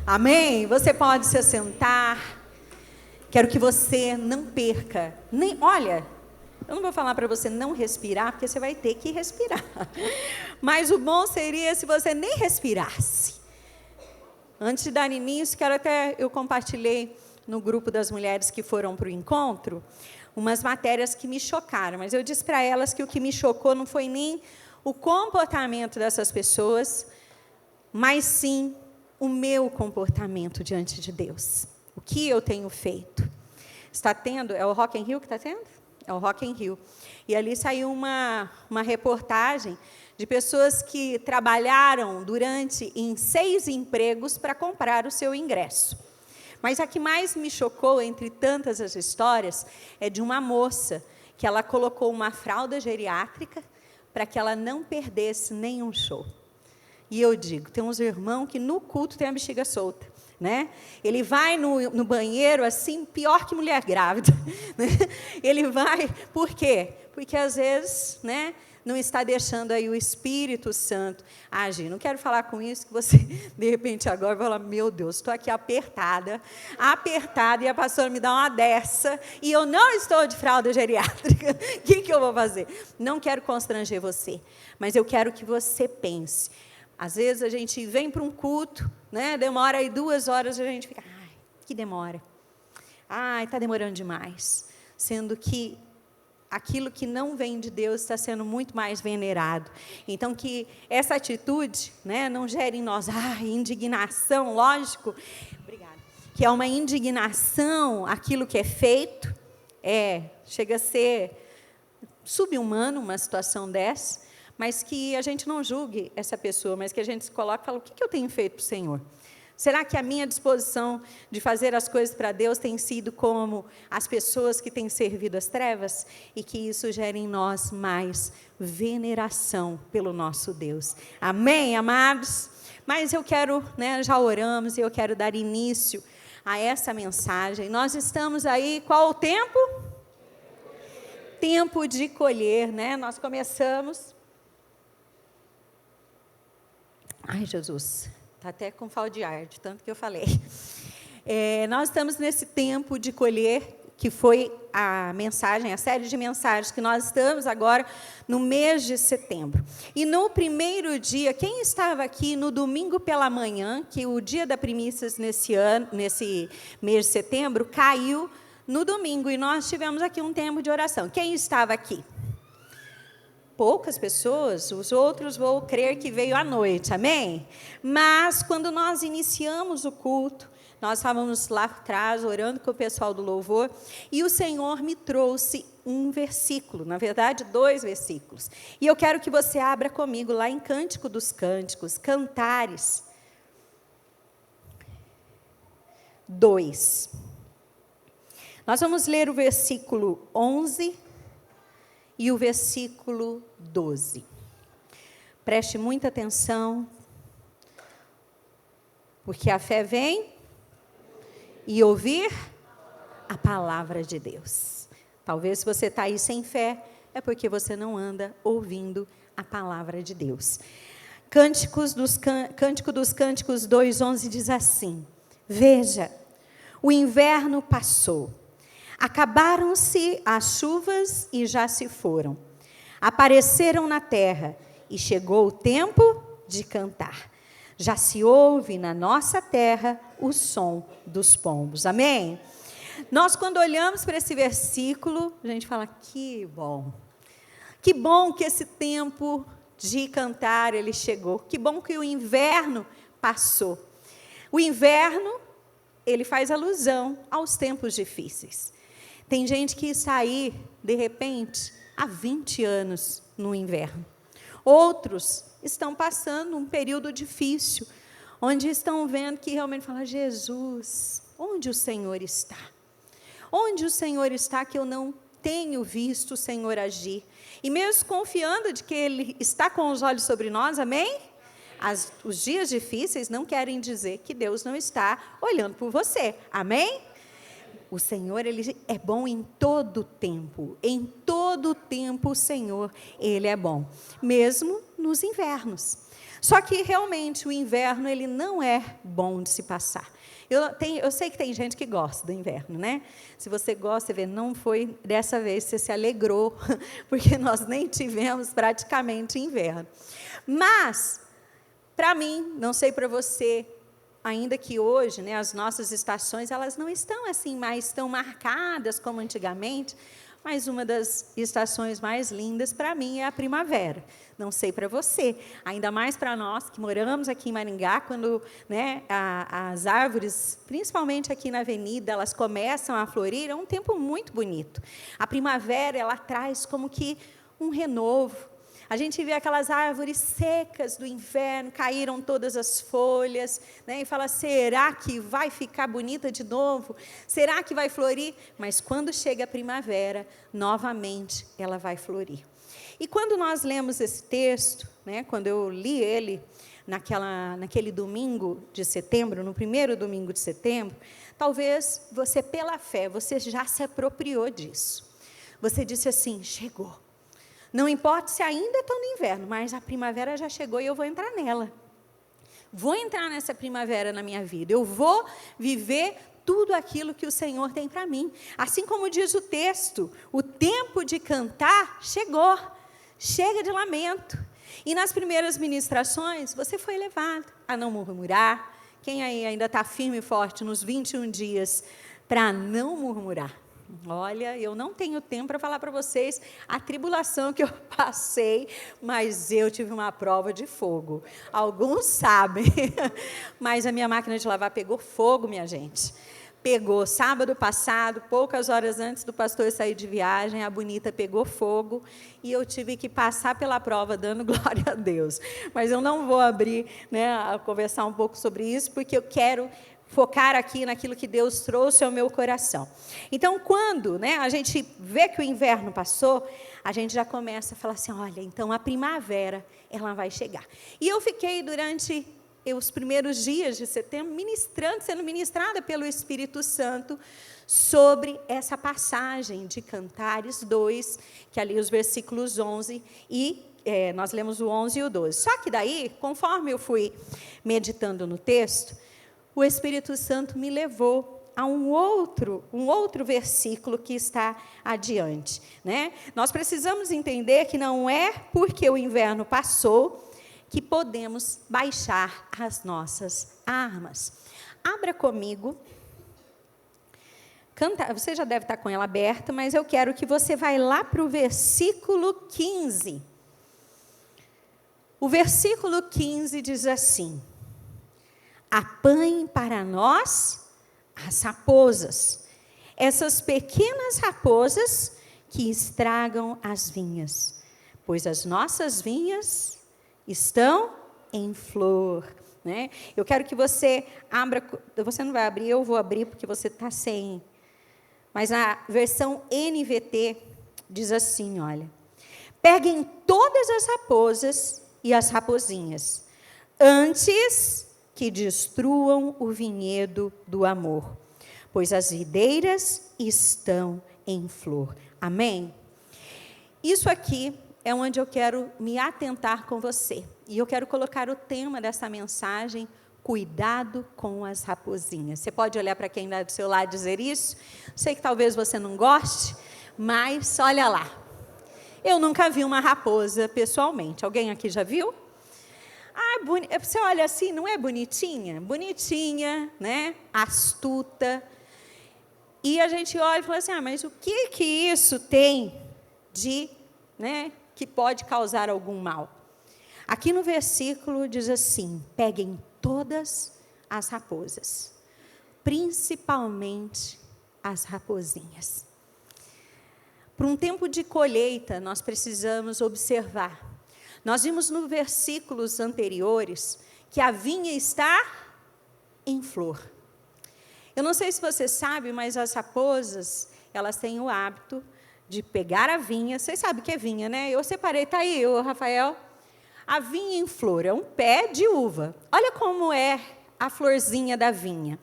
Amém? Você pode se assentar. Quero que você não perca. Olha, eu não vou falar para você não respirar, porque você vai ter que respirar. Mas o bom seria se você nem respirasse. Antes de dar início, eu compartilhei no grupo das mulheres que foram para o encontro, umas matérias que me chocaram. Mas eu disse para elas que o que me chocou não foi nem o comportamento dessas pessoas, mas sim o meu comportamento diante de Deus. O que eu tenho feito? Está tendo, é o Rock in Rio que está tendo? É o Rock in Rio. E ali saiu uma reportagem de pessoas que trabalharam em 6 empregos para comprar o seu ingresso. Mas a que mais me chocou, entre tantas as histórias, é de uma moça que ela colocou uma fralda geriátrica para que ela não perdesse nenhum show. E eu digo, tem uns irmãos que no culto tem a bexiga solta, né? Ele vai no banheiro assim, pior que mulher grávida. Né? Ele vai, por quê? Porque às vezes, né, não está deixando aí o Espírito Santo agir. Não quero falar com isso, que você, de repente, agora vai falar, meu Deus, estou aqui apertada, e a pastora me dá uma dessa, e eu não estou de fralda geriátrica. O que eu vou fazer? Não quero constranger você, mas eu quero que você pense. Às vezes a gente vem para um culto, né, demora aí 2 horas, a gente fica, ai, que demora. Ai, está demorando demais. Sendo que aquilo que não vem de Deus está sendo muito mais venerado. Então, que essa atitude, né, não gere em nós indignação, lógico, obrigada, que é uma indignação, aquilo que é feito, chega a ser subhumano uma situação dessa, mas que a gente não julgue essa pessoa, mas que a gente se coloque e fala, o que eu tenho feito para o Senhor? Será que a minha disposição de fazer as coisas para Deus tem sido como as pessoas que têm servido as trevas? E que isso gere em nós mais veneração pelo nosso Deus. Amém, amados? Mas eu quero, né, já oramos, e eu quero dar início a essa mensagem. Nós estamos aí, qual o tempo? Tempo de colher, né? Nós começamos... Ai, Jesus, está até com falta de ar, de tanto que eu falei. Nós estamos nesse tempo de colher, que foi a série de mensagens que nós estamos agora no mês de setembro. E no primeiro dia, quem estava aqui no domingo pela manhã, que o dia da primícias nesse mês de setembro, caiu no domingo, e nós tivemos aqui um tempo de oração. Quem estava aqui? Poucas pessoas, os outros vou crer que veio à noite, amém? Mas quando nós iniciamos o culto, nós estávamos lá atrás orando com o pessoal do louvor, e o Senhor me trouxe um versículo, na verdade 2 versículos, e eu quero que você abra comigo lá em Cântico dos Cânticos, Cantares 2. Nós vamos ler o versículo 11 e o versículo 12. Preste muita atenção, porque a fé vem e ouvir a palavra de Deus. Talvez se você está aí sem fé, é porque você não anda ouvindo a palavra de Deus. Cântico dos Cânticos 2:11 diz assim: Veja, o inverno passou. Acabaram-se as chuvas e já se foram. Apareceram na terra e chegou o tempo de cantar. Já se ouve na nossa terra o som dos pombos. Amém? Nós, quando olhamos para esse versículo, a gente fala, que bom. Que bom que esse tempo de cantar, ele chegou. Que bom que o inverno passou. O inverno, ele faz alusão aos tempos difíceis. Tem gente que está aí, de repente, há 20 anos no inverno. Outros estão passando um período difícil, onde estão vendo que realmente falam, Jesus, onde o Senhor está? Onde o Senhor está que eu não tenho visto o Senhor agir? E mesmo confiando de que Ele está com os olhos sobre nós, amém? Os dias difíceis não querem dizer que Deus não está olhando por você, amém? O Senhor, Ele é bom em todo tempo. Em todo tempo o Senhor, Ele é bom. Mesmo nos invernos. Só que, realmente, o inverno, ele não é bom de se passar. Eu sei que tem gente que gosta do inverno, né? Se você gosta, você vê, não foi dessa vez que você se alegrou, porque nós nem tivemos praticamente inverno. Mas, para mim, não sei para você, ainda que hoje, né, as nossas estações, elas não estão assim mais tão marcadas como antigamente, mas uma das estações mais lindas para mim é a primavera. Não sei para você, ainda mais para nós que moramos aqui em Maringá, quando, né, as árvores, principalmente aqui na avenida, elas começam a florir, é um tempo muito bonito. A primavera, ela traz como que um renovo. A gente vê aquelas árvores secas do inverno, caíram todas as folhas, né, e fala, será que vai ficar bonita de novo? Será que vai florir? Mas quando chega a primavera, novamente ela vai florir. E quando nós lemos esse texto, né, quando eu li ele naquele domingo de setembro, no primeiro domingo de setembro, talvez você, pela fé, você já se apropriou disso. Você disse assim, chegou. Não importa se ainda estou no inverno, mas a primavera já chegou e eu vou entrar nela. Vou entrar nessa primavera na minha vida. Eu vou viver tudo aquilo que o Senhor tem para mim. Assim como diz o texto, o tempo de cantar chegou. Chega de lamento. E nas primeiras ministrações, você foi levado a não murmurar. Quem aí ainda está firme e forte nos 21 dias para não murmurar? Olha, eu não tenho tempo para falar para vocês a tribulação que eu passei, mas eu tive uma prova de fogo. Alguns sabem, mas a minha máquina de lavar pegou fogo, minha gente. Pegou sábado passado, poucas horas antes do pastor sair de viagem, a bonita pegou fogo e eu tive que passar pela prova dando glória a Deus. Mas eu não vou abrir, né, a conversar um pouco sobre isso, porque eu quero focar aqui naquilo que Deus trouxe ao meu coração. Então, quando, né, a gente vê que o inverno passou, a gente já começa a falar assim, olha, então a primavera, ela vai chegar. E eu fiquei durante os primeiros dias de setembro sendo ministrada pelo Espírito Santo sobre essa passagem de Cantares 2, que ali os versículos 11 nós lemos o 11 e o 12. Só que daí, conforme eu fui meditando no texto, o Espírito Santo me levou a um outro versículo que está adiante, né? Nós precisamos entender que não é porque o inverno passou que podemos baixar as nossas armas. Abra comigo. Você já deve estar com ela aberta, mas eu quero que você vá lá para o versículo 15. O versículo 15 diz assim: apanhem para nós as raposas, essas pequenas raposas que estragam as vinhas, pois as nossas vinhas estão em flor. Né? Eu quero que você abra, você não vai abrir, eu vou abrir porque você está sem. Mas a versão NVT diz assim, olha: peguem todas as raposas e as raposinhas, antes que destruam o vinhedo do amor, pois as videiras estão em flor. Amém? Isso aqui é onde eu quero me atentar com você. E eu quero colocar o tema dessa mensagem: cuidado com as raposinhas. Você pode olhar para quem está do seu lado e dizer isso? Sei que talvez você não goste, mas olha lá. Eu nunca vi uma raposa pessoalmente. Alguém aqui já viu? Você olha assim, não é bonitinha? Bonitinha, né? Astuta. E a gente olha e fala assim, mas o que isso tem de, né, que pode causar algum mal? Aqui no versículo diz assim: peguem todas as raposas, principalmente as raposinhas. Para um tempo de colheita, nós precisamos observar. Nós vimos nos versículos anteriores que a vinha está em flor. Eu não sei se você sabe, mas as raposas, elas têm o hábito de pegar a vinha. Vocês sabem o que é vinha, né? Eu separei, está aí, Rafael. A vinha em flor é um pé de uva. Olha como é a florzinha da vinha.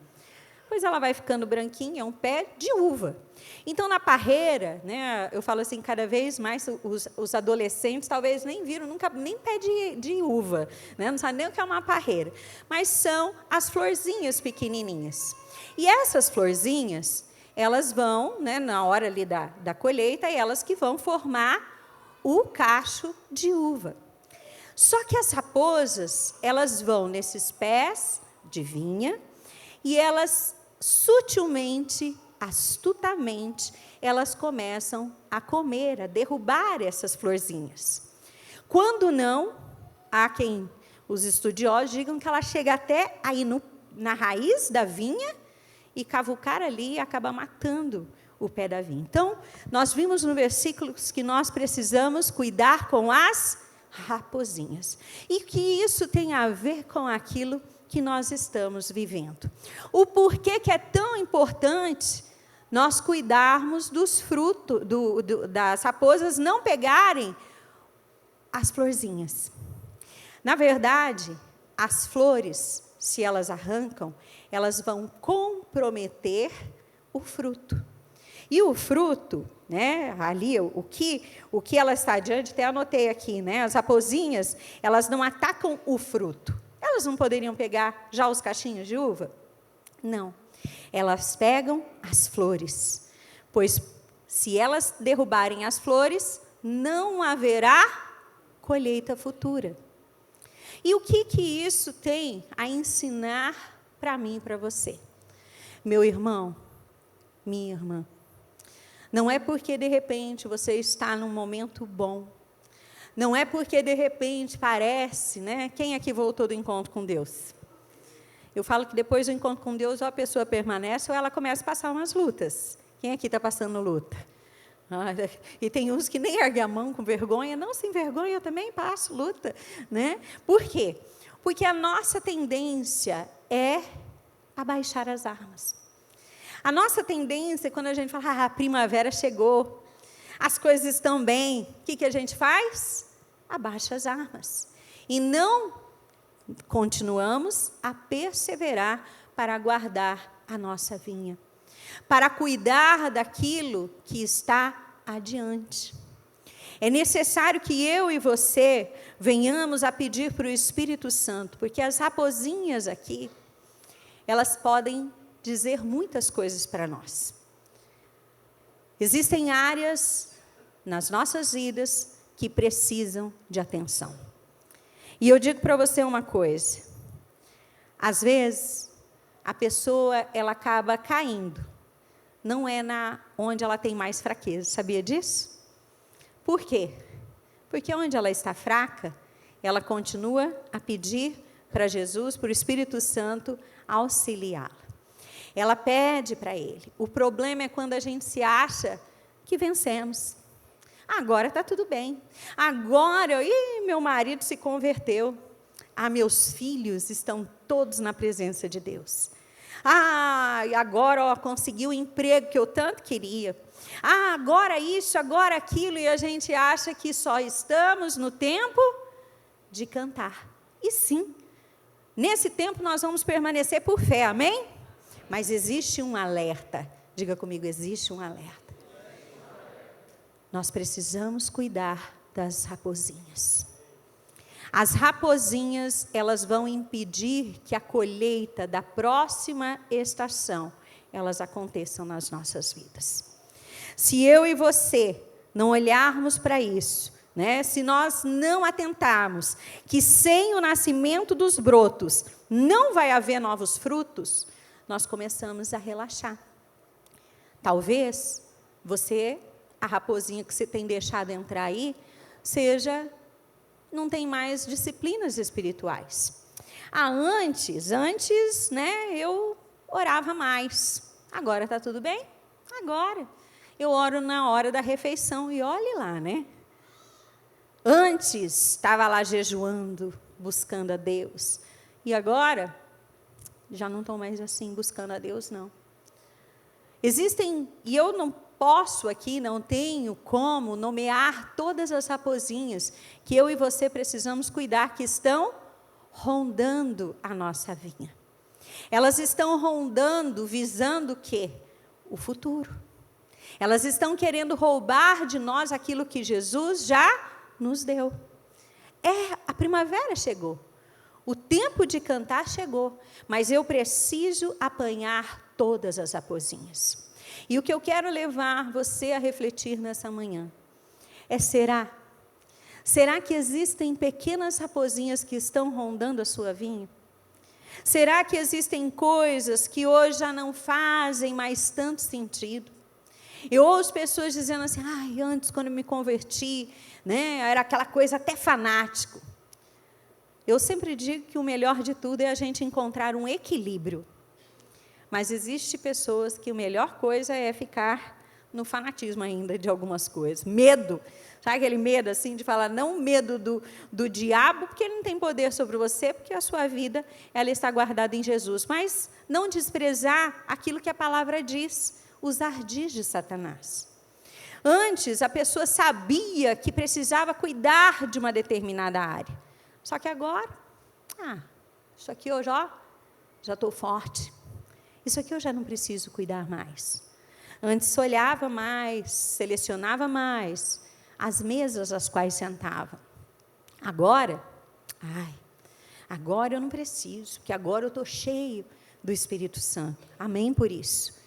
depois ela vai ficando branquinha, é um pé de uva. Então, na parreira, né, eu falo assim, cada vez mais os adolescentes talvez nem viram nunca nem pé de uva, né, não sabem nem o que é uma parreira, mas são as florzinhas pequenininhas. E essas florzinhas, elas vão, né, na hora ali da colheita, elas que vão formar o cacho de uva. Só que as raposas, elas vão nesses pés de vinha e elas sutilmente, astutamente, elas começam a comer, a derrubar essas florzinhas. Quando não, há quem, os estudiosos, digam que ela chega até aí na raiz da vinha e cavucar ali e acaba matando o pé da vinha. Então, nós vimos no versículo que nós precisamos cuidar com as raposinhas. E que isso tem a ver com aquilo que nós estamos vivendo. O porquê que é tão importante nós cuidarmos dos frutos, das raposas não pegarem as florzinhas. Na verdade, as flores, se elas arrancam, elas vão comprometer o fruto. E o fruto, né, ali, o que ela está adiante, até anotei aqui, né, as raposinhas, elas não atacam o fruto. Elas não poderiam pegar já os cachinhos de uva? Não. Elas pegam as flores, pois se elas derrubarem as flores, não haverá colheita futura. E o que isso tem a ensinar para mim e para você? Meu irmão, minha irmã, não é porque de repente você está num momento bom, não é porque de repente parece, né? Quem aqui voltou do encontro com Deus? Eu falo que depois do encontro com Deus, ou a pessoa permanece ou ela começa a passar umas lutas. Quem aqui está passando luta? E tem uns que nem erguem a mão com vergonha. Não, sem vergonha, eu também passo luta, né? Por quê? Porque a nossa tendência é abaixar as armas. A nossa tendência, quando a gente fala, a primavera chegou, as coisas estão bem, o que a gente faz? Abaixa as armas. E não continuamos a perseverar para guardar a nossa vinha, para cuidar daquilo que está adiante. É necessário que eu e você venhamos a pedir para o Espírito Santo, porque as raposinhas aqui, elas podem dizer muitas coisas para nós. Existem áreas nas nossas vidas que precisam de atenção. E eu digo para você uma coisa, às vezes a pessoa ela acaba caindo, não é onde ela tem mais fraqueza, sabia disso? Por quê? Porque onde ela está fraca, ela continua a pedir para Jesus, para o Espírito Santo auxiliá-la. Ela pede para Ele. O problema é quando a gente se acha que vencemos. Agora está tudo bem. Agora, meu marido se converteu. Meus filhos estão todos na presença de Deus. Agora consegui o emprego que eu tanto queria. Agora isso, agora aquilo. E a gente acha que só estamos no tempo de cantar. E sim, nesse tempo nós vamos permanecer por fé, amém? Mas existe um alerta. Diga comigo, existe um alerta. Nós precisamos cuidar das raposinhas. As raposinhas, elas vão impedir que a colheita da próxima estação, elas aconteçam nas nossas vidas. Se eu e você não olharmos para isso, né, se nós não atentarmos que sem o nascimento dos brotos não vai haver novos frutos, nós começamos a relaxar. Talvez você, a raposinha que você tem deixado entrar aí, não tem mais disciplinas espirituais. Antes, né, eu orava mais. Agora está tudo bem? Agora. Eu oro na hora da refeição e olhe lá, né? Antes estava lá jejuando, buscando a Deus. E agora, já não estou mais assim, buscando a Deus, não. E eu não posso aqui, não tenho como nomear todas as raposinhas que eu e você precisamos cuidar, que estão rondando a nossa vinha. Elas estão rondando, visando o quê? O futuro. Elas estão querendo roubar de nós aquilo que Jesus já nos deu. A primavera chegou. O tempo de cantar chegou. Mas eu preciso apanhar todas as raposinhas. E o que eu quero levar você a refletir nessa manhã é: será que existem pequenas raposinhas que estão rondando a sua vinha? Será que existem coisas que hoje já não fazem mais tanto sentido? Eu ouço pessoas dizendo assim: antes, quando eu me converti, né, era aquela coisa até fanático. Eu sempre digo que o melhor de tudo é a gente encontrar um equilíbrio. Mas existem pessoas que a melhor coisa é ficar no fanatismo ainda de algumas coisas. Medo. Sabe aquele medo assim de falar, não medo do diabo, porque ele não tem poder sobre você, porque a sua vida ela está guardada em Jesus. Mas não desprezar aquilo que a palavra diz, os ardis de Satanás. Antes, a pessoa sabia que precisava cuidar de uma determinada área. Só que agora, isso aqui eu já estou forte. Isso aqui eu já não preciso cuidar mais. Antes olhava mais, selecionava mais as mesas às quais sentava. Agora eu não preciso, porque agora eu estou cheio do Espírito Santo. Amém por isso.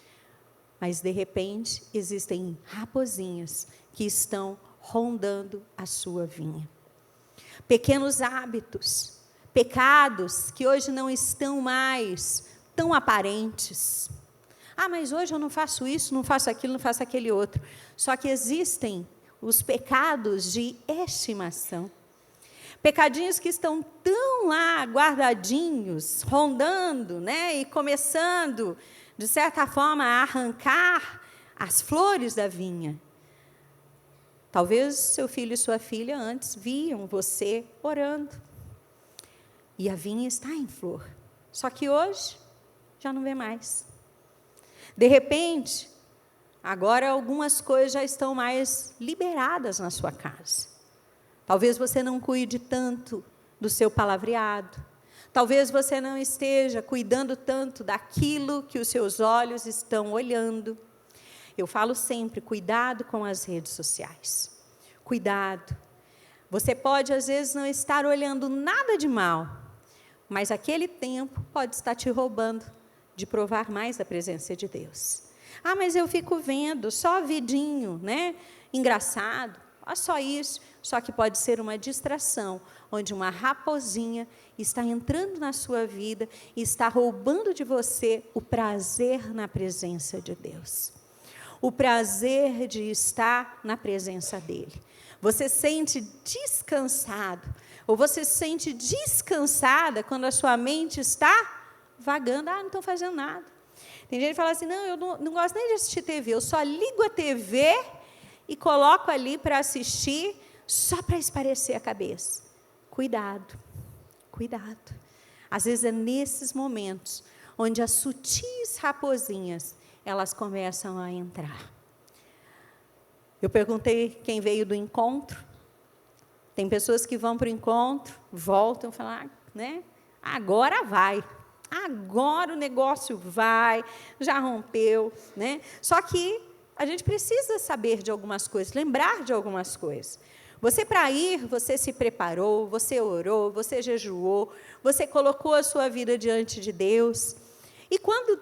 Mas, de repente, existem raposinhas que estão rondando a sua vinha. Pequenos hábitos, pecados que hoje não estão mais tão aparentes. Mas hoje eu não faço isso, não faço aquilo, não faço aquele outro. Só que existem os pecados de estimação. Pecadinhos que estão tão lá guardadinhos, rondando, né, e começando, de certa forma, a arrancar as flores da vinha. Talvez seu filho e sua filha antes viam você orando. E a vinha está em flor. Só que hoje já não vê mais. De repente, agora algumas coisas já estão mais liberadas na sua casa. Talvez você não cuide tanto do seu palavreado. Talvez você não esteja cuidando tanto daquilo que os seus olhos estão olhando. Eu falo sempre, cuidado com as redes sociais. Cuidado. Você pode, às vezes, não estar olhando nada de mal, mas aquele tempo pode estar te roubando de provar mais da presença de Deus. Mas eu fico vendo só vidinho, né? Engraçado, só isso. Só que pode ser uma distração, onde uma raposinha está entrando na sua vida e está roubando de você o prazer na presença de Deus. O prazer de estar na presença dEle. Você sente descansado, ou você se sente descansada quando a sua mente está vagando, não estou fazendo nada. Tem gente que fala assim, eu não gosto nem de assistir TV, eu só ligo a TV e coloco ali para assistir, só para espairecer a cabeça. Cuidado, cuidado. Às vezes é nesses momentos, onde as sutis raposinhas, elas começam a entrar. Eu perguntei quem veio do encontro. Tem pessoas que vão para o encontro, voltam e falam, né? Agora vai. Agora o negócio vai, já rompeu, né? Só que a gente precisa saber de algumas coisas, lembrar de algumas coisas. Você, para ir, você se preparou, você orou, você jejuou, você colocou a sua vida diante de Deus. E quando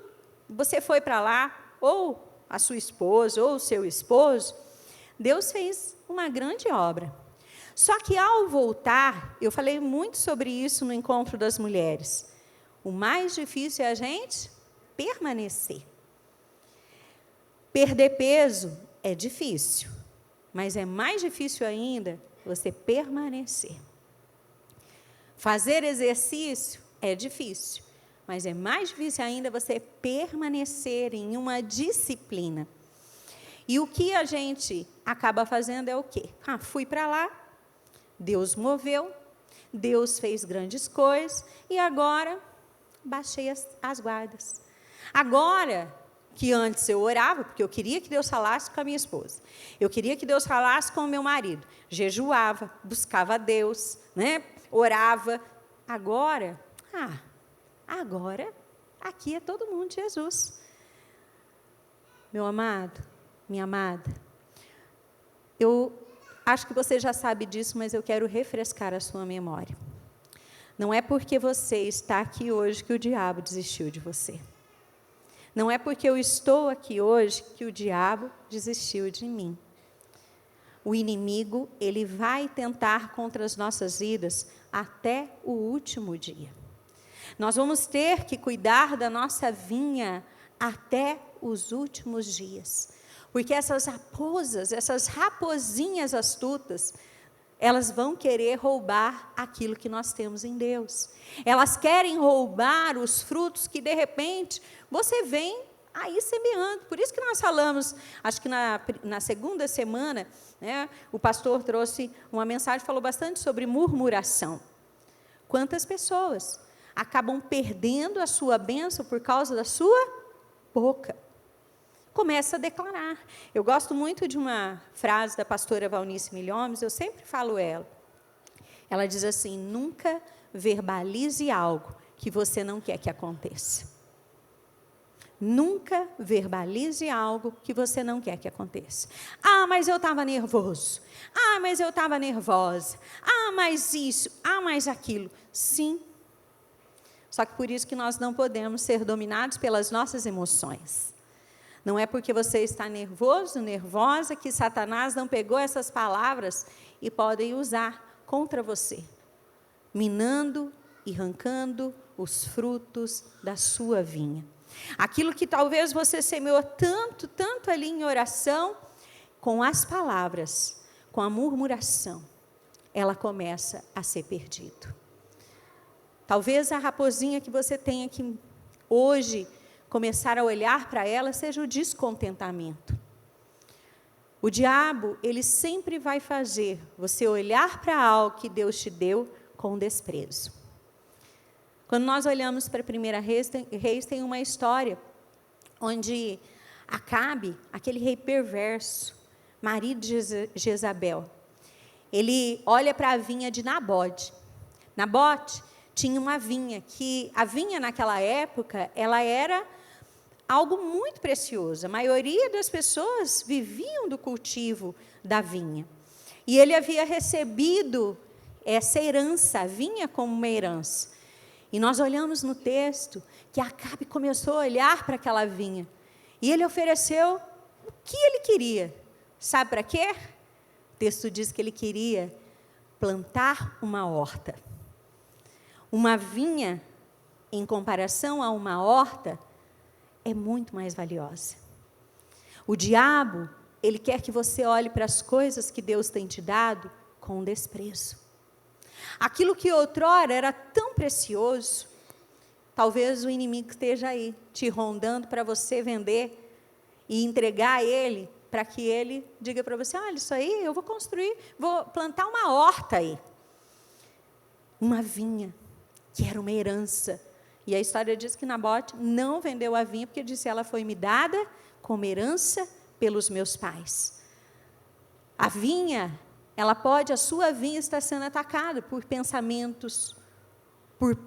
você foi para lá, ou a sua esposa, ou o seu esposo, Deus fez uma grande obra. Só que ao voltar, eu falei muito sobre isso no encontro das mulheres. O mais difícil é a gente permanecer. Perder peso é difícil, mas é mais difícil ainda você permanecer. Fazer exercício é difícil, mas é mais difícil ainda você permanecer em uma disciplina. E o que a gente acaba fazendo é o quê? Fui para lá, Deus moveu, Deus fez grandes coisas, e agora baixei as guardas. Agora, que antes eu orava, porque eu queria que Deus falasse com a minha esposa, eu queria que Deus falasse com o meu marido, jejuava, buscava a Deus, né? Orava. Agora Aqui é todo mundo de Jesus. Meu amado, minha amada, eu acho que você já sabe disso, mas eu quero refrescar a sua memória. Não é porque você está aqui hoje que o diabo desistiu de você. Não é porque eu estou aqui hoje que o diabo desistiu de mim. O inimigo, ele vai tentar contra as nossas vidas até o último dia. Nós vamos ter que cuidar da nossa vinha até os últimos dias. Porque essas raposas, essas raposinhas astutas, elas vão querer roubar aquilo que nós temos em Deus. Elas querem roubar os frutos que, de repente, você vem aí semeando. Por isso que nós falamos, acho que na segunda semana, né, o pastor trouxe uma mensagem, falou bastante sobre murmuração. Quantas pessoas acabam perdendo a sua bênção por causa da sua boca? Começa a declarar. Eu gosto muito de uma frase da pastora Valnice Milhomes, eu sempre falo ela. Ela diz assim: nunca verbalize algo que você não quer que aconteça. Nunca verbalize algo que você não quer que aconteça. Ah, mas eu estava nervoso. Ah, mas eu estava nervosa. Ah, mas isso. Ah, mas aquilo. Sim. Só que por isso que nós não podemos ser dominados pelas nossas emoções. Não é porque você está nervoso, nervosa, que Satanás não pegou essas palavras e podem usar contra você, minando e arrancando os frutos da sua vinha. Aquilo que talvez você semeou tanto, tanto ali em oração, com as palavras, com a murmuração, ela começa a ser perdido. Talvez a raposinha que você tenha que hoje começar a olhar para ela seja o descontentamento. O diabo, ele sempre vai fazer você olhar para algo que Deus te deu com desprezo. Quando nós olhamos para a primeira Reis, tem uma história onde Acabe, aquele rei perverso, marido de Jezabel, ele olha para a vinha de Nabote. Nabote tinha uma vinha, que a vinha naquela época, ela era algo muito precioso. A maioria das pessoas viviam do cultivo da vinha. E ele havia recebido essa herança, a vinha como uma herança. E nós olhamos no texto que Acabe começou a olhar para aquela vinha. E ele ofereceu o que ele queria. Sabe para quê? O texto diz que ele queria plantar uma horta. Uma vinha, em comparação a uma horta, é muito mais valiosa. O diabo, ele quer que você olhe para as coisas que Deus tem te dado com desprezo. Aquilo que outrora era tão precioso, talvez o inimigo esteja aí, te rondando para você vender e entregar a ele, para que ele diga para você: olha, isso aí eu vou construir, vou plantar uma horta aí. Uma vinha, que era uma herança. E a história diz que Nabote não vendeu a vinha, porque disse: ela foi me dada como herança pelos meus pais. A vinha, a sua vinha está sendo atacada por pensamentos, por,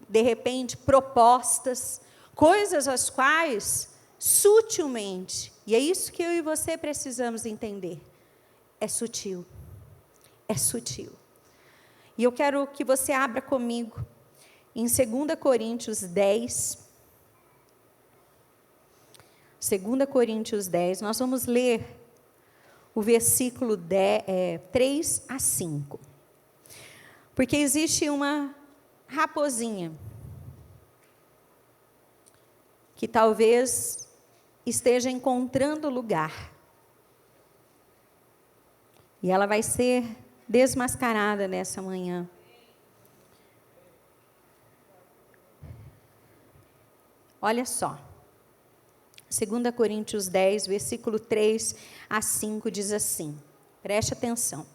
de repente, propostas, coisas as quais, sutilmente, e é isso que eu e você precisamos entender, é sutil. É sutil. E eu quero que você abra comigo em 2 Coríntios 10. 2 Coríntios 10, nós vamos ler o versículo 3 a 5. Porque existe uma raposinha que talvez esteja encontrando lugar. E ela vai ser desmascarada nessa manhã. Olha só. 2 Coríntios 10, versículo 3 a 5, diz assim, preste atenção.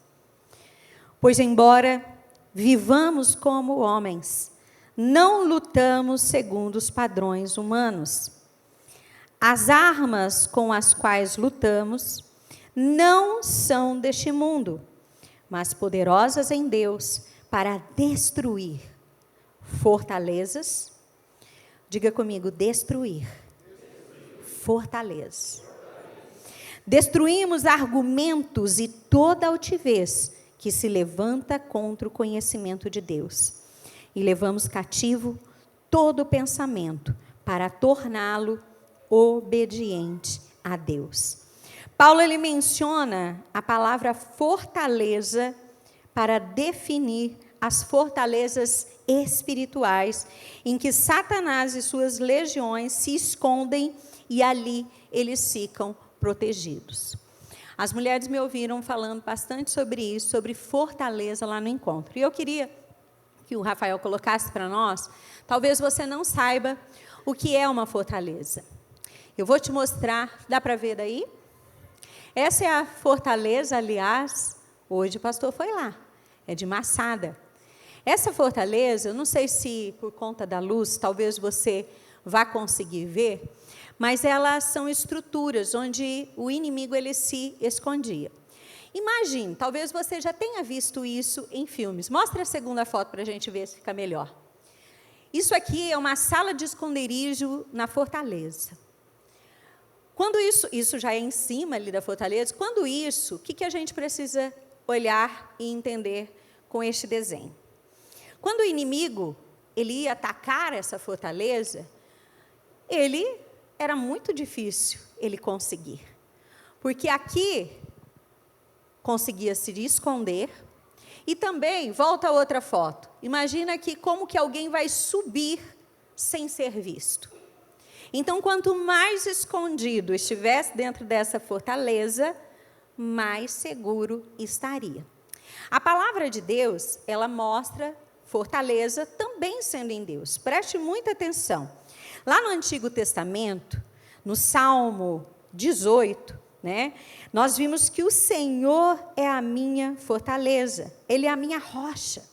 Pois embora vivamos como homens, não lutamos segundo os padrões humanos. As armas com as quais lutamos não são deste mundo, mas poderosas em Deus para destruir fortalezas, Diga comigo, destruir. Fortaleza. Destruímos argumentos e toda altivez que se levanta contra o conhecimento de Deus. E levamos cativo todo pensamento para torná-lo obediente a Deus. Paulo, ele menciona a palavra fortaleza para definir as fortalezas espirituais em que Satanás e suas legiões se escondem e ali eles ficam protegidos. As mulheres me ouviram falando bastante sobre isso, sobre fortaleza lá no encontro. E eu queria que o Rafael colocasse para nós, talvez você não saiba o que é uma fortaleza. Eu vou te mostrar, dá para ver daí? Essa é a fortaleza, aliás, hoje o pastor foi lá, é de Massada. Essa fortaleza, eu não sei se por conta da luz, talvez você vá conseguir ver, mas elas são estruturas onde o inimigo ele se escondia. Imagine, talvez você já tenha visto isso em filmes. Mostra a segunda foto para a gente ver se fica melhor. Isso aqui é uma sala de esconderijo na fortaleza. Quando isso já é em cima ali da fortaleza, quando isso, o que a gente precisa olhar e entender com este desenho? Quando o inimigo ele ia atacar essa fortaleza, era muito difícil ele conseguir. Porque aqui conseguia se esconder. E também, volta a outra foto. Imagina aqui como que alguém vai subir sem ser visto. Então, quanto mais escondido estivesse dentro dessa fortaleza, mais seguro estaria. A palavra de Deus, ela mostra fortaleza também sendo em Deus. Preste muita atenção. Lá no Antigo Testamento, no Salmo 18, nós vimos que o Senhor é a minha fortaleza, Ele é a minha rocha,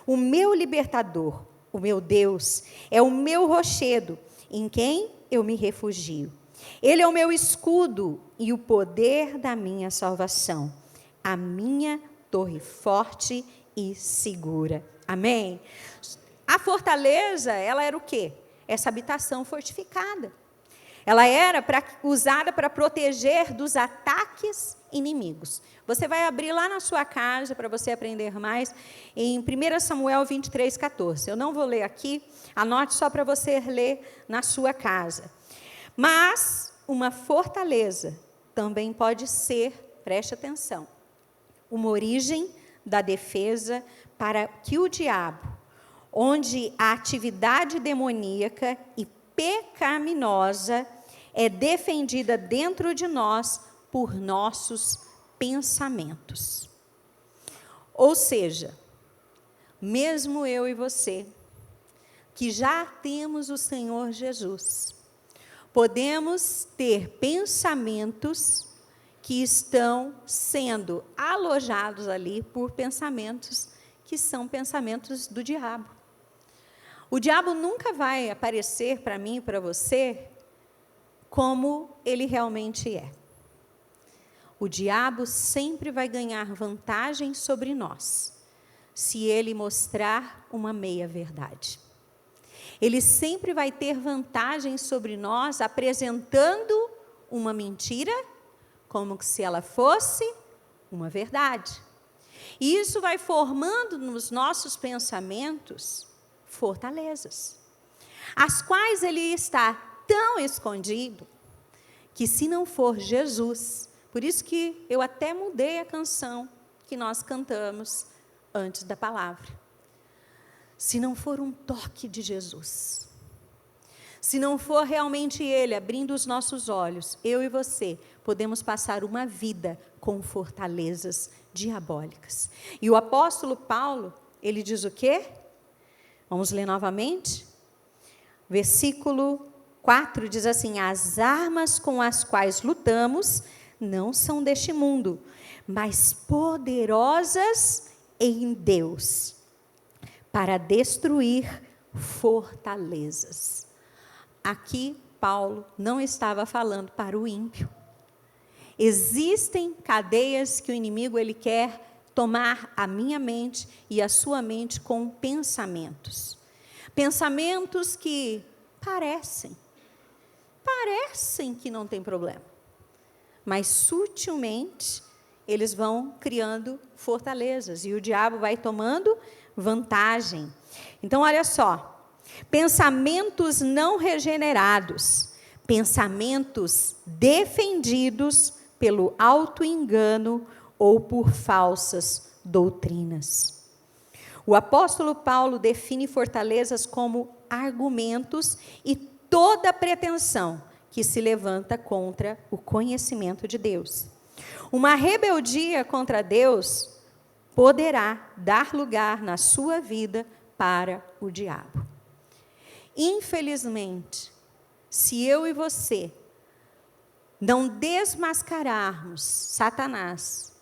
o meu libertador, o meu Deus, é o meu rochedo, em quem eu me refugio. Ele é o meu escudo e o poder da minha salvação, a minha torre forte e segura. Amém? A fortaleza, ela era o quê? Essa habitação fortificada. Ela era usada para proteger dos ataques inimigos. Você vai abrir lá na sua casa para você aprender mais em 1 Samuel 23:14. Eu não vou ler aqui, anote só para você ler na sua casa. Mas uma fortaleza também pode ser, preste atenção, uma origem da defesa para que o diabo, onde a atividade demoníaca e pecaminosa é defendida dentro de nós por nossos pensamentos. Ou seja, mesmo eu e você, que já temos o Senhor Jesus, podemos ter pensamentos que estão sendo alojados ali por pensamentos que são pensamentos do diabo. O diabo nunca vai aparecer para mim e para você como ele realmente é. O diabo sempre vai ganhar vantagem sobre nós, se ele mostrar uma meia-verdade. Ele sempre vai ter vantagem sobre nós apresentando uma mentira, como se ela fosse uma verdade. E isso vai formando nos nossos pensamentos fortalezas, as quais ele está tão escondido, que se não for Jesus, por isso que eu até mudei a canção que nós cantamos antes da palavra. Se não for um toque de Jesus, se não for realmente Ele abrindo os nossos olhos, eu e você podemos passar uma vida com fortalezas diabólicas. E o apóstolo Paulo, ele diz o quê? Vamos ler novamente? Versículo 4 diz assim: as armas com as quais lutamos não são deste mundo, mas poderosas em Deus, para destruir fortalezas. Aqui, Paulo não estava falando para o ímpio. Existem cadeias que o inimigo ele quer tomar a minha mente e a sua mente com pensamentos. Pensamentos que parecem que não tem problema, mas sutilmente eles vão criando fortalezas e o diabo vai tomando vantagem. Então, olha só, pensamentos não regenerados, pensamentos defendidos pelo auto-engano ou por falsas doutrinas. O apóstolo Paulo define fortalezas como argumentos e toda pretensão que se levanta contra o conhecimento de Deus. Uma rebeldia contra Deus poderá dar lugar na sua vida para o diabo. Infelizmente, se eu e você não desmascararmos Satanás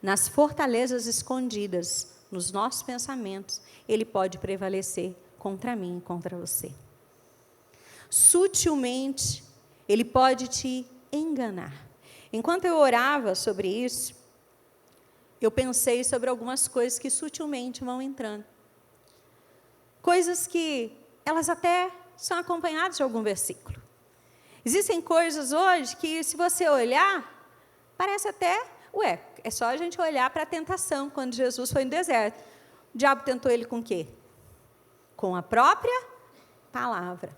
nas fortalezas escondidas nos nossos pensamentos, ele pode prevalecer contra mim e contra você. Sutilmente, ele pode te enganar. Enquanto eu orava sobre isso, eu pensei sobre algumas coisas que sutilmente vão entrando. Coisas que elas até são acompanhadas de algum versículo. Existem coisas hoje que, se você olhar, parece até, é só a gente olhar para a tentação, quando Jesus foi no deserto. O diabo tentou ele com o quê? Com a própria palavra.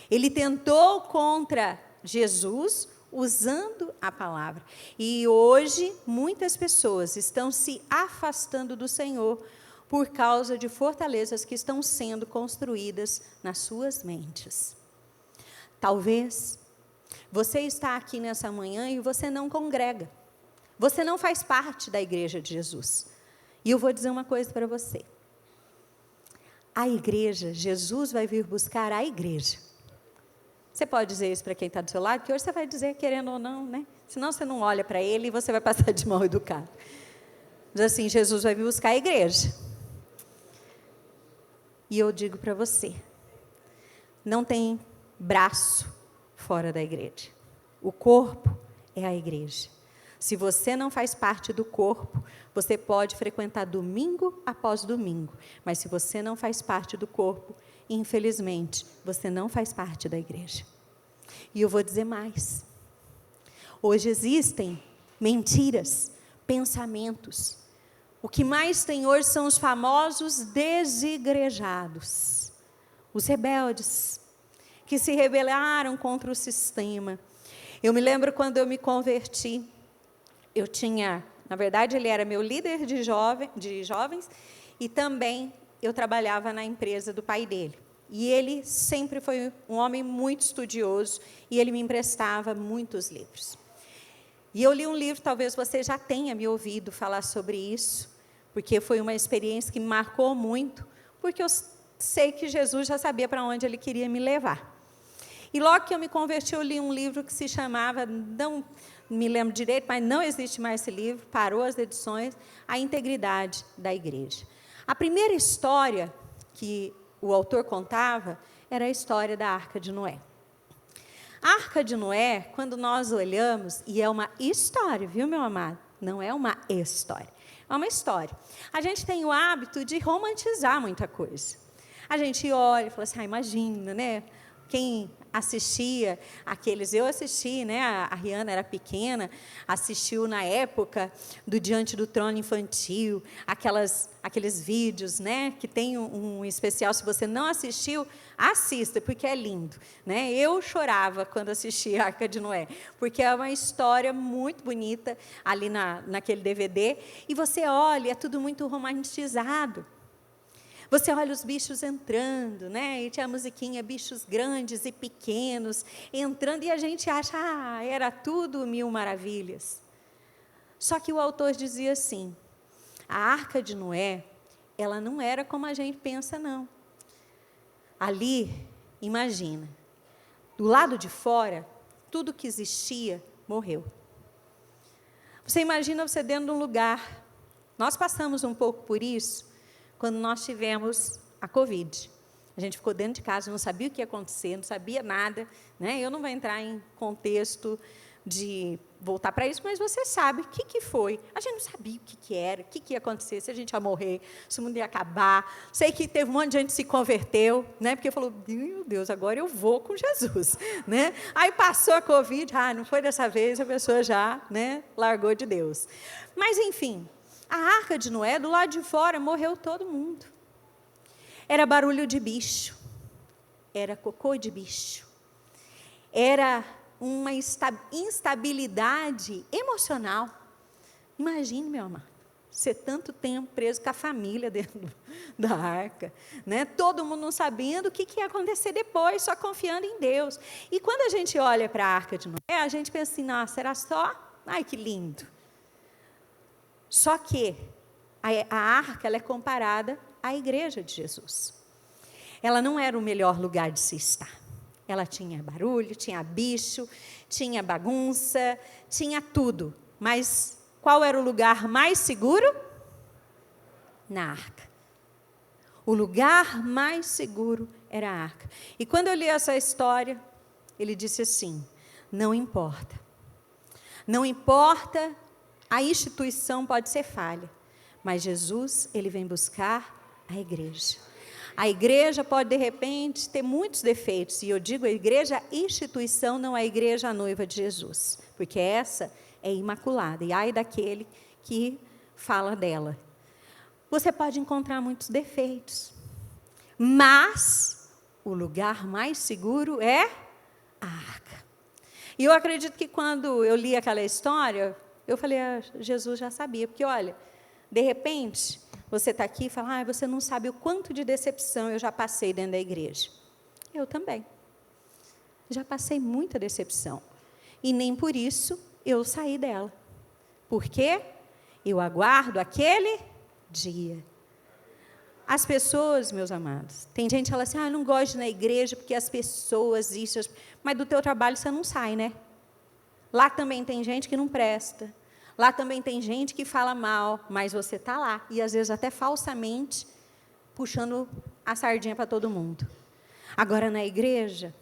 Ele tentou contra Jesus usando a palavra. E hoje, muitas pessoas estão se afastando do Senhor por causa de fortalezas que estão sendo construídas nas suas mentes. Talvez você está aqui nessa manhã e você não congrega. Você não faz parte da igreja de Jesus. E eu vou dizer uma coisa para você. A igreja, Jesus vai vir buscar a igreja. Você pode dizer isso para quem está do seu lado, que hoje você vai dizer querendo ou não, né? Senão você não olha para ele e você vai passar de mal educado. Diz assim, Jesus vai vir buscar a igreja. E eu digo para você, não tem braço fora da igreja. O corpo é a igreja. Se você não faz parte do corpo, você pode frequentar domingo após domingo. Mas se você não faz parte do corpo, infelizmente, você não faz parte da igreja. E eu vou dizer mais. Hoje existem mentiras, pensamentos. O que mais tem hoje são os famosos desigrejados. Os rebeldes, que se rebelaram contra o sistema. Eu me lembro quando eu me converti, eu tinha, na verdade, ele era meu líder de jovens, e também eu trabalhava na empresa do pai dele. E ele sempre foi um homem muito estudioso, e ele me emprestava muitos livros. E eu li um livro, talvez você já tenha me ouvido falar sobre isso, porque foi uma experiência que me marcou muito, porque eu sei que Jesus já sabia para onde ele queria me levar. E logo que eu me converti, eu li um livro que se chamava, não me lembro direito, mas não existe mais esse livro, parou as edições, A Integridade da Igreja. A primeira história que o autor contava era a história da Arca de Noé. A Arca de Noé, quando nós olhamos, e é uma história, viu, meu amado? Não é uma história, é uma história. A gente tem o hábito de romantizar muita coisa. A gente olha e fala assim, imagina, né? Quem assistia aqueles, eu assisti, né? A Rihanna era pequena, assistiu na época do Diante do Trono Infantil, aqueles vídeos, né? Que tem um especial, se você não assistiu, assista, porque é lindo, né? Eu chorava quando assisti a Arca de Noé, porque é uma história muito bonita ali naquele DVD, e você olha, é tudo muito romantizado. Você olha os bichos entrando, né? E tinha a musiquinha, bichos grandes e pequenos, entrando, e a gente acha, era tudo mil maravilhas. Só que o autor dizia assim, a Arca de Noé, ela não era como a gente pensa, não. Ali, imagina, do lado de fora, tudo que existia morreu. Você imagina você dentro de um lugar, nós passamos um pouco por isso, quando nós tivemos a Covid. A gente ficou dentro de casa, não sabia o que ia acontecer, não sabia nada, né? Eu não vou entrar em contexto de voltar para isso, mas você sabe o que foi. A gente não sabia o que era, o que ia acontecer, se a gente ia morrer, se o mundo ia acabar. Sei que teve um monte de gente que se converteu, né? Porque falou, meu Deus, agora eu vou com Jesus, né? Aí passou a Covid, não foi dessa vez, a pessoa já, né, largou de Deus. Mas, enfim, a Arca de Noé, do lado de fora, morreu todo mundo. Era barulho de bicho, era cocô de bicho, era uma instabilidade emocional. Imagine, meu amado, ser tanto tempo preso com a família dentro da arca, né? Todo mundo não sabendo o que ia acontecer depois, só confiando em Deus. E quando a gente olha para a Arca de Noé, a gente pensa assim, nossa, era só, ai que lindo. Só que a arca, ela é comparada à igreja de Jesus. Ela não era o melhor lugar de se estar. Ela tinha barulho, tinha bicho, tinha bagunça, tinha tudo. Mas qual era o lugar mais seguro? Na arca. O lugar mais seguro era a arca. E quando eu li essa história, ele disse assim, não importa. Não importa, a instituição pode ser falha, mas Jesus, ele vem buscar a igreja. A igreja pode, de repente, ter muitos defeitos, e eu digo a igreja, a instituição, não a igreja, a noiva de Jesus, porque essa é imaculada, e ai daquele que fala dela. Você pode encontrar muitos defeitos, mas o lugar mais seguro é a arca. E eu acredito que quando eu li aquela história, eu falei, Jesus já sabia, porque olha, de repente, você está aqui e fala, você não sabe o quanto de decepção eu já passei dentro da igreja. Eu também. Já passei muita decepção. E nem por isso eu saí dela. Por quê? Eu aguardo aquele dia. As pessoas, meus amados, tem gente que fala assim, eu não gosto de ir na igreja porque as pessoas, isso, mas do teu trabalho você não sai, né? Lá também tem gente que não presta. Lá também tem gente que fala mal, mas você está lá. E, às vezes, até falsamente, puxando a sardinha para todo mundo. Agora, na igreja,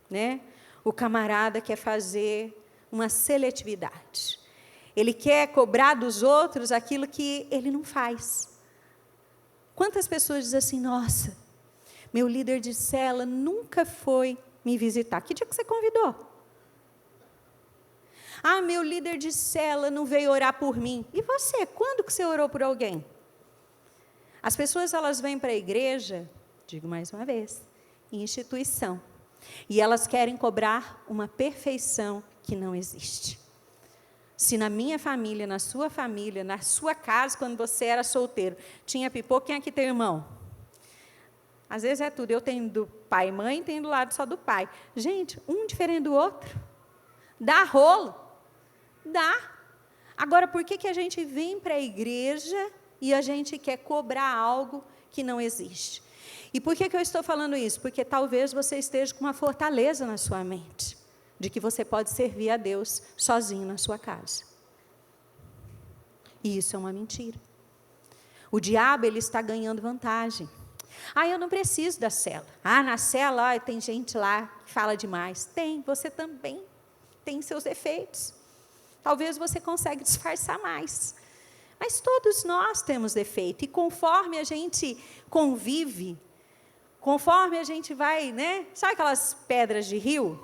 né, o camarada quer fazer uma seletividade. Ele quer cobrar dos outros aquilo que ele não faz. Quantas pessoas dizem assim, nossa, meu líder de célula nunca foi me visitar. Que dia que você convidou? Meu líder de célula não veio orar por mim. E você, quando que você orou por alguém? As pessoas, elas vêm para a igreja, digo mais uma vez, instituição. E elas querem cobrar uma perfeição que não existe. Se na minha família, na sua casa, quando você era solteiro, tinha pipoca, quem aqui tem irmão? Às vezes é tudo. Eu tenho do pai e mãe, tenho do lado só do pai. Gente, um diferente do outro. Dá rolo. Dá. Agora, por que a gente vem para a igreja e a gente quer cobrar algo que não existe? E por que eu estou falando isso? Porque talvez você esteja com uma fortaleza na sua mente, de que você pode servir a Deus sozinho na sua casa. E isso é uma mentira. O diabo, ele está ganhando vantagem. Eu não preciso da cela. Na cela, tem gente lá que fala demais. Tem, você também tem seus defeitos. Talvez você consiga disfarçar mais. Mas todos nós temos defeito. E conforme a gente convive, conforme a gente vai, né? Sabe aquelas pedras de rio?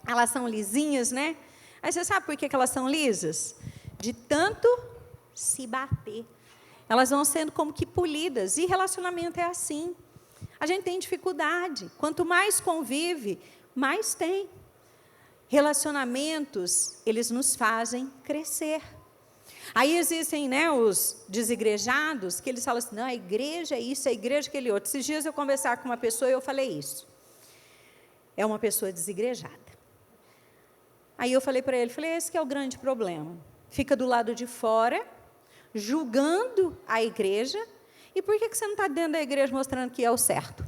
Elas são lisinhas, né? Aí você sabe por que elas são lisas? De tanto se bater. Elas vão sendo como que polidas. E relacionamento é assim. A gente tem dificuldade. Quanto mais convive, mais tem. Relacionamentos, eles nos fazem crescer. Aí existem, né, os desigrejados, que eles falam assim, não, a igreja é isso, a igreja é aquele outro. Esses dias eu conversar com uma pessoa e eu falei isso. É uma pessoa desigrejada. Aí eu falei para ele, esse que é o grande problema. Fica do lado de fora, julgando a igreja, e por que você não está dentro da igreja mostrando que é o certo?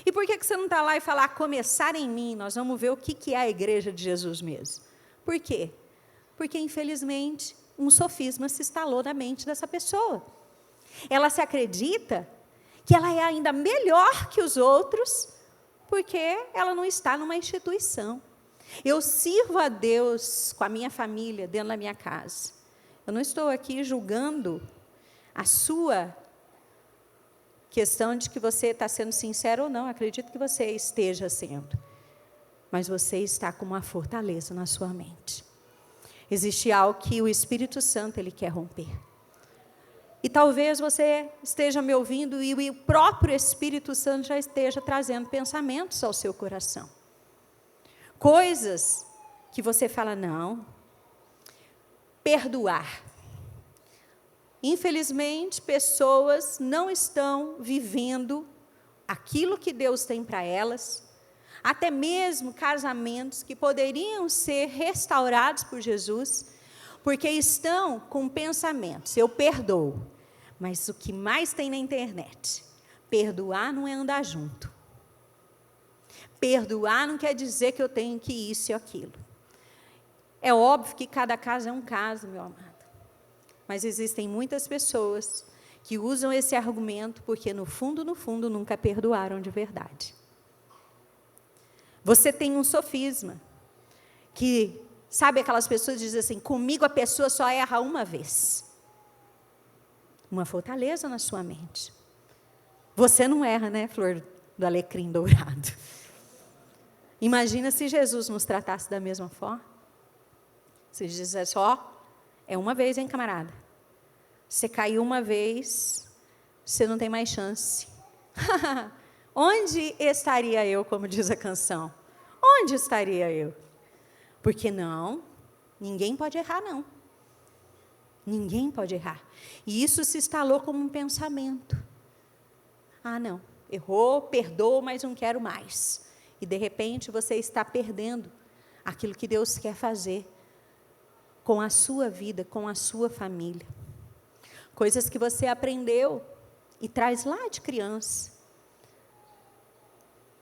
E por que você não está lá e falar, começar em mim, nós vamos ver o que é a igreja de Jesus mesmo? Por quê? Porque, infelizmente, um sofisma se instalou na mente dessa pessoa. Ela se acredita que ela é ainda melhor que os outros, porque ela não está numa instituição. Eu sirvo a Deus com a minha família, dentro da minha casa. Eu não estou aqui julgando a sua questão de que você está sendo sincero ou não. Acredito que você esteja sendo. Mas você está com uma fortaleza na sua mente. Existe algo que o Espírito Santo ele quer romper. E talvez você esteja me ouvindo e o próprio Espírito Santo já esteja trazendo pensamentos ao seu coração. Coisas que você fala, não. Perdoar. Infelizmente, pessoas não estão vivendo aquilo que Deus tem para elas. Até mesmo casamentos que poderiam ser restaurados por Jesus, porque estão com pensamentos, eu perdoo. Mas o que mais tem na internet, perdoar não é andar junto. Perdoar não quer dizer que eu tenho que isso e aquilo. É óbvio que cada caso é um caso, meu amado. Mas existem muitas pessoas que usam esse argumento porque no fundo, nunca perdoaram de verdade. Você tem um sofisma, que, sabe aquelas pessoas que dizem assim, comigo a pessoa só erra uma vez. Uma fortaleza na sua mente. Você não erra, né, flor do alecrim dourado? Imagina se Jesus nos tratasse da mesma forma. Se dissesse, ó, é uma vez, hein, camarada? Você caiu uma vez, você não tem mais chance. Onde estaria eu, como diz a canção? Onde estaria eu? Porque não, ninguém pode errar, não. Ninguém pode errar. E isso se instalou como um pensamento. Ah, não, errou, perdoou, mas não quero mais. E, de repente, você está perdendo aquilo que Deus quer fazer com a sua vida, com a sua família. Coisas que você aprendeu e traz lá de criança.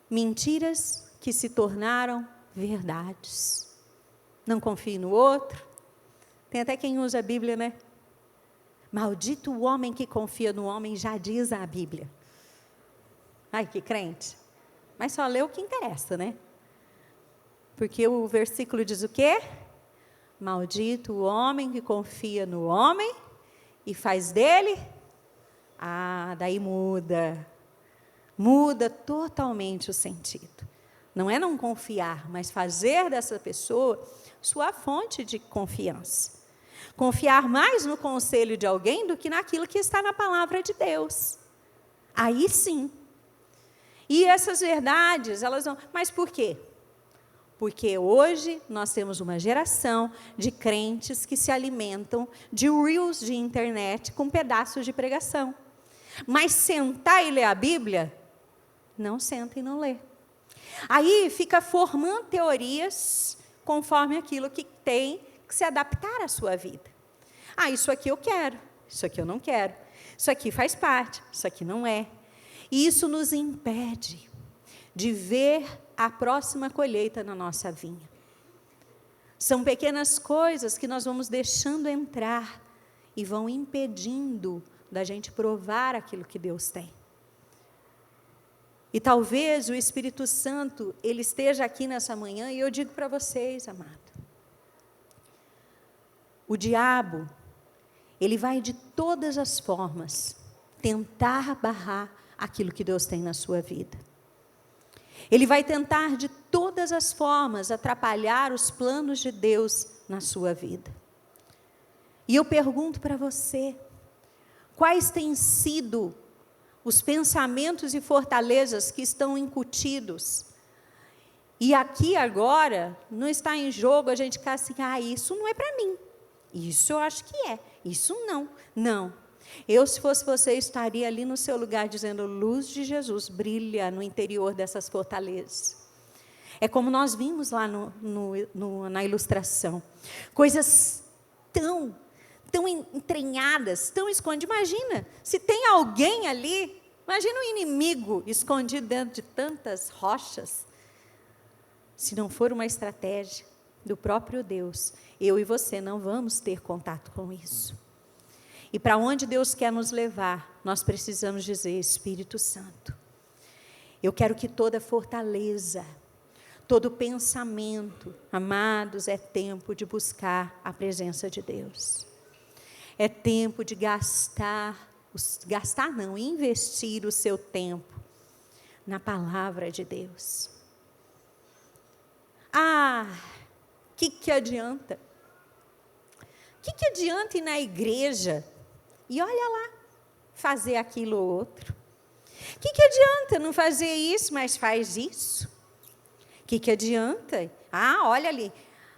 Mentiras que se tornaram verdades. Não confie no outro. Tem até quem usa a Bíblia, né? Maldito o homem que confia no homem, já diz a Bíblia. Ai, que crente. Mas só lê o que interessa, né? Porque o versículo diz o quê? Maldito o homem que confia no homem e faz dele. Ah, daí muda. Muda totalmente o sentido. Não é não confiar, mas fazer dessa pessoa sua fonte de confiança. Confiar mais no conselho de alguém do que naquilo que está na palavra de Deus. Aí sim. E essas verdades, elas não... Mas por quê? Porque hoje nós temos uma geração de crentes que se alimentam de reels de internet com pedaços de pregação. Mas sentar e ler a Bíblia, não senta e não lê. Aí fica formando teorias conforme aquilo que tem que se adaptar à sua vida. Ah, isso aqui eu quero, isso aqui eu não quero. Isso aqui faz parte, isso aqui não é. E isso nos impede de ver a próxima colheita na nossa vinha. São pequenas coisas que nós vamos deixando entrar e vão impedindo da gente provar aquilo que Deus tem. E talvez o Espírito Santo, ele esteja aqui nessa manhã, e eu digo para vocês, amado, o diabo, ele vai de todas as formas tentar barrar aquilo que Deus tem na sua vida. Ele vai tentar de todas as formas atrapalhar os planos de Deus na sua vida. E eu pergunto para você, quais têm sido os pensamentos e fortalezas que estão incutidos? E aqui agora, não está em jogo a gente ficar assim, isso não é para mim. Isso eu acho que é. Isso não. Não. Eu, se fosse você, estaria ali no seu lugar dizendo, luz de Jesus brilha no interior dessas fortalezas. É como nós vimos lá na ilustração. Coisas tão entranhadas, tão escondidas. Imagina, se tem alguém ali, imagina um inimigo escondido dentro de tantas rochas. Se não for uma estratégia do próprio Deus, eu e você não vamos ter contato com isso. E para onde Deus quer nos levar, nós precisamos dizer, Espírito Santo, eu quero que toda fortaleza, todo pensamento, amados, é tempo de buscar a presença de Deus. É tempo de investir o seu tempo na palavra de Deus. Que adianta? Que adianta ir na igreja e olha lá, fazer aquilo ou outro? Que adianta não fazer isso, mas faz isso? Que adianta? Olha ali,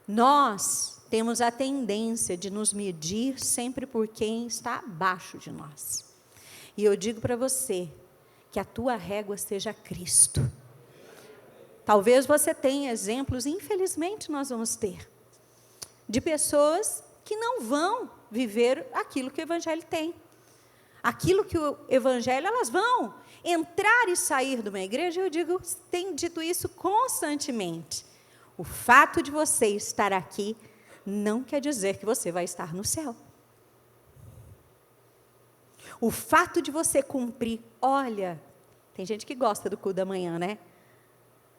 nós temos a tendência de nos medir sempre por quem está abaixo de nós. E eu digo para você, que a tua régua seja Cristo. Talvez você tenha exemplos, infelizmente nós vamos ter, de pessoas que não vão viver aquilo que o Evangelho tem. Aquilo que o Evangelho, elas vão entrar e sair de uma igreja, eu tenho dito isso constantemente. O fato de você estar aqui não quer dizer que você vai estar no céu. O fato de você cumprir, olha, tem gente que gosta do culto da manhã, né?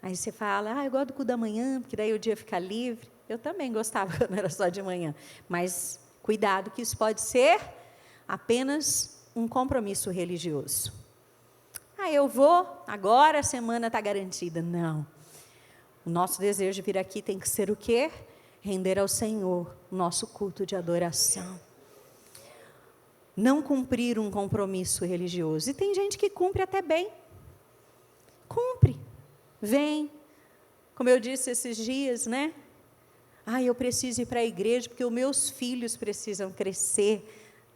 Aí você fala, eu gosto do culto da manhã, porque daí o dia fica livre. Eu também gostava quando era só de manhã. Mas cuidado, que isso pode ser apenas um compromisso religioso. Eu vou, agora a semana está garantida. Não. O nosso desejo de vir aqui tem que ser o quê? Render ao Senhor o nosso culto de adoração. Não cumprir um compromisso religioso. E tem gente que cumpre até bem. Cumpre. Vem. Como eu disse esses dias, né? Eu preciso ir para a igreja porque os meus filhos precisam crescer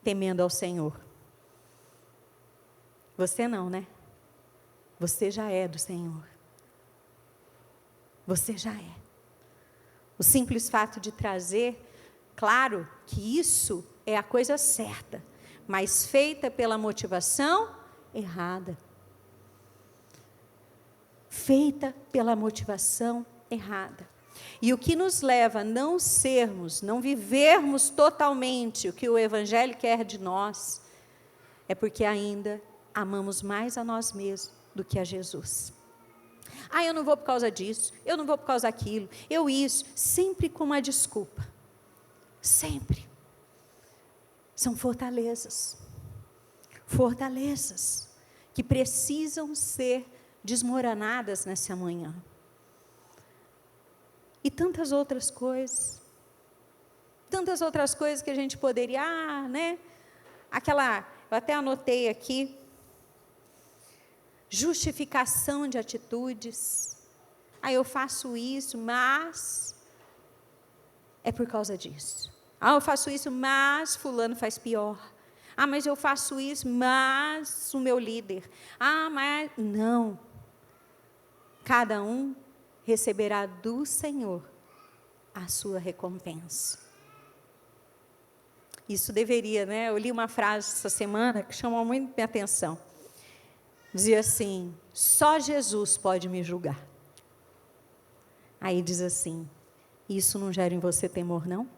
temendo ao Senhor. Você não, né? Você já é do Senhor. Você já é. O simples fato de trazer, claro que isso é a coisa certa, mas feita pela motivação errada. Feita pela motivação errada. E o que nos leva a não vivermos totalmente o que o Evangelho quer de nós, é porque ainda amamos mais a nós mesmos do que a Jesus. Eu não vou por causa disso, eu não vou por causa daquilo, sempre com uma desculpa. Sempre. São fortalezas. Fortalezas que precisam ser desmoronadas nessa manhã. E tantas outras coisas que a gente poderia, né? Eu até anotei aqui, justificação de atitudes. Eu faço isso, mas é por causa disso. Eu faço isso, mas fulano faz pior. Mas eu faço isso, mas o meu líder. Mas não. Cada um receberá do Senhor a sua recompensa. Isso deveria, né? Eu li uma frase essa semana que chamou muito minha atenção. Dizia assim, só Jesus pode me julgar. Aí diz assim, isso não gera em você temor, não?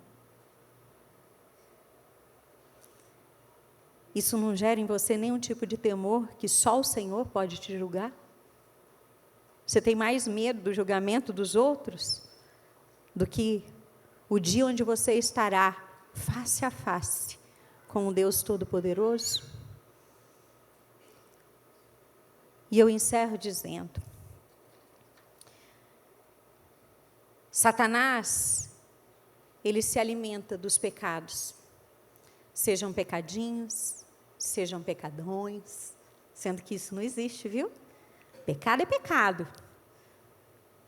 Isso não gera em você nenhum tipo de temor que só o Senhor pode te julgar? Você tem mais medo do julgamento dos outros do que o dia onde você estará face a face com o Deus Todo-Poderoso? E eu encerro dizendo, Satanás, ele se alimenta dos pecados, sejam pecadinhos, sejam pecadões, sendo que isso não existe, viu? Pecado é pecado.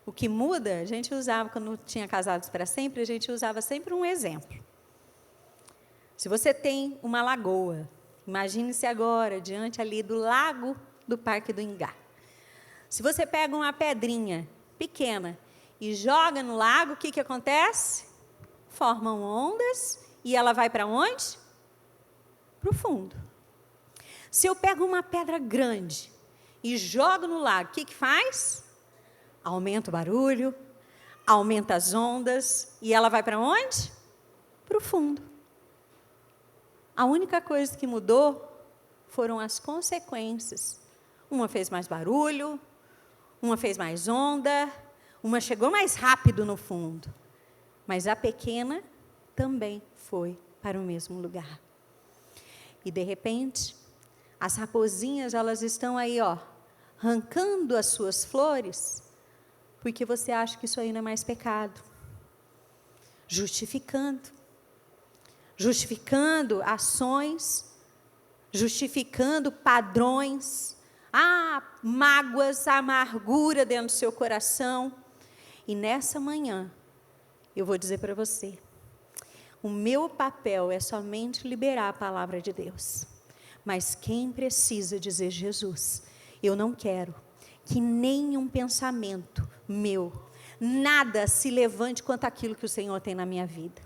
O que muda, a gente usava, quando tinha Casados para Sempre, a gente usava sempre um exemplo. Se você tem uma lagoa, imagine-se agora, diante ali do lago do Parque do Ingá. Se você pega uma pedrinha pequena e joga no lago, o que acontece? Formam ondas e ela vai para onde? Para o fundo. Se eu pego uma pedra grande e jogo no lago, o que faz? Aumenta o barulho, aumenta as ondas, e ela vai para onde? Para o fundo. A única coisa que mudou foram as consequências. Uma fez mais barulho, uma fez mais onda, Uma chegou mais rápido no fundo, mas a pequena também foi para o mesmo lugar. E de repente, as raposinhas, elas estão aí, ó, arrancando as suas flores, porque você acha que isso aí não é mais pecado. Justificando ações, justificando padrões, mágoas, amargura dentro do seu coração. E nessa manhã, eu vou dizer para você, o meu papel é somente liberar a palavra de Deus. Mas quem precisa dizer Jesus, eu não quero que nenhum pensamento meu, nada se levante quanto aquilo que o Senhor tem na minha vida.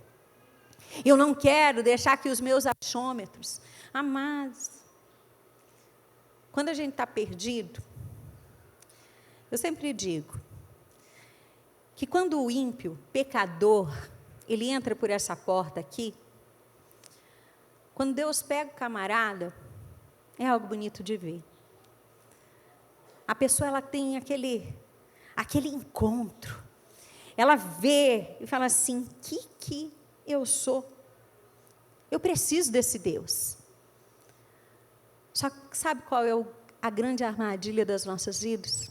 Eu não quero deixar que os meus achômetros, amados, quando a gente está perdido, eu sempre digo, que quando o ímpio, pecador, ele entra por essa porta aqui, quando Deus pega o camarada, é algo bonito de ver. A pessoa, ela tem aquele encontro, ela vê e fala assim, que eu sou? Eu preciso desse Deus. Só que sabe qual é a grande armadilha das nossas vidas?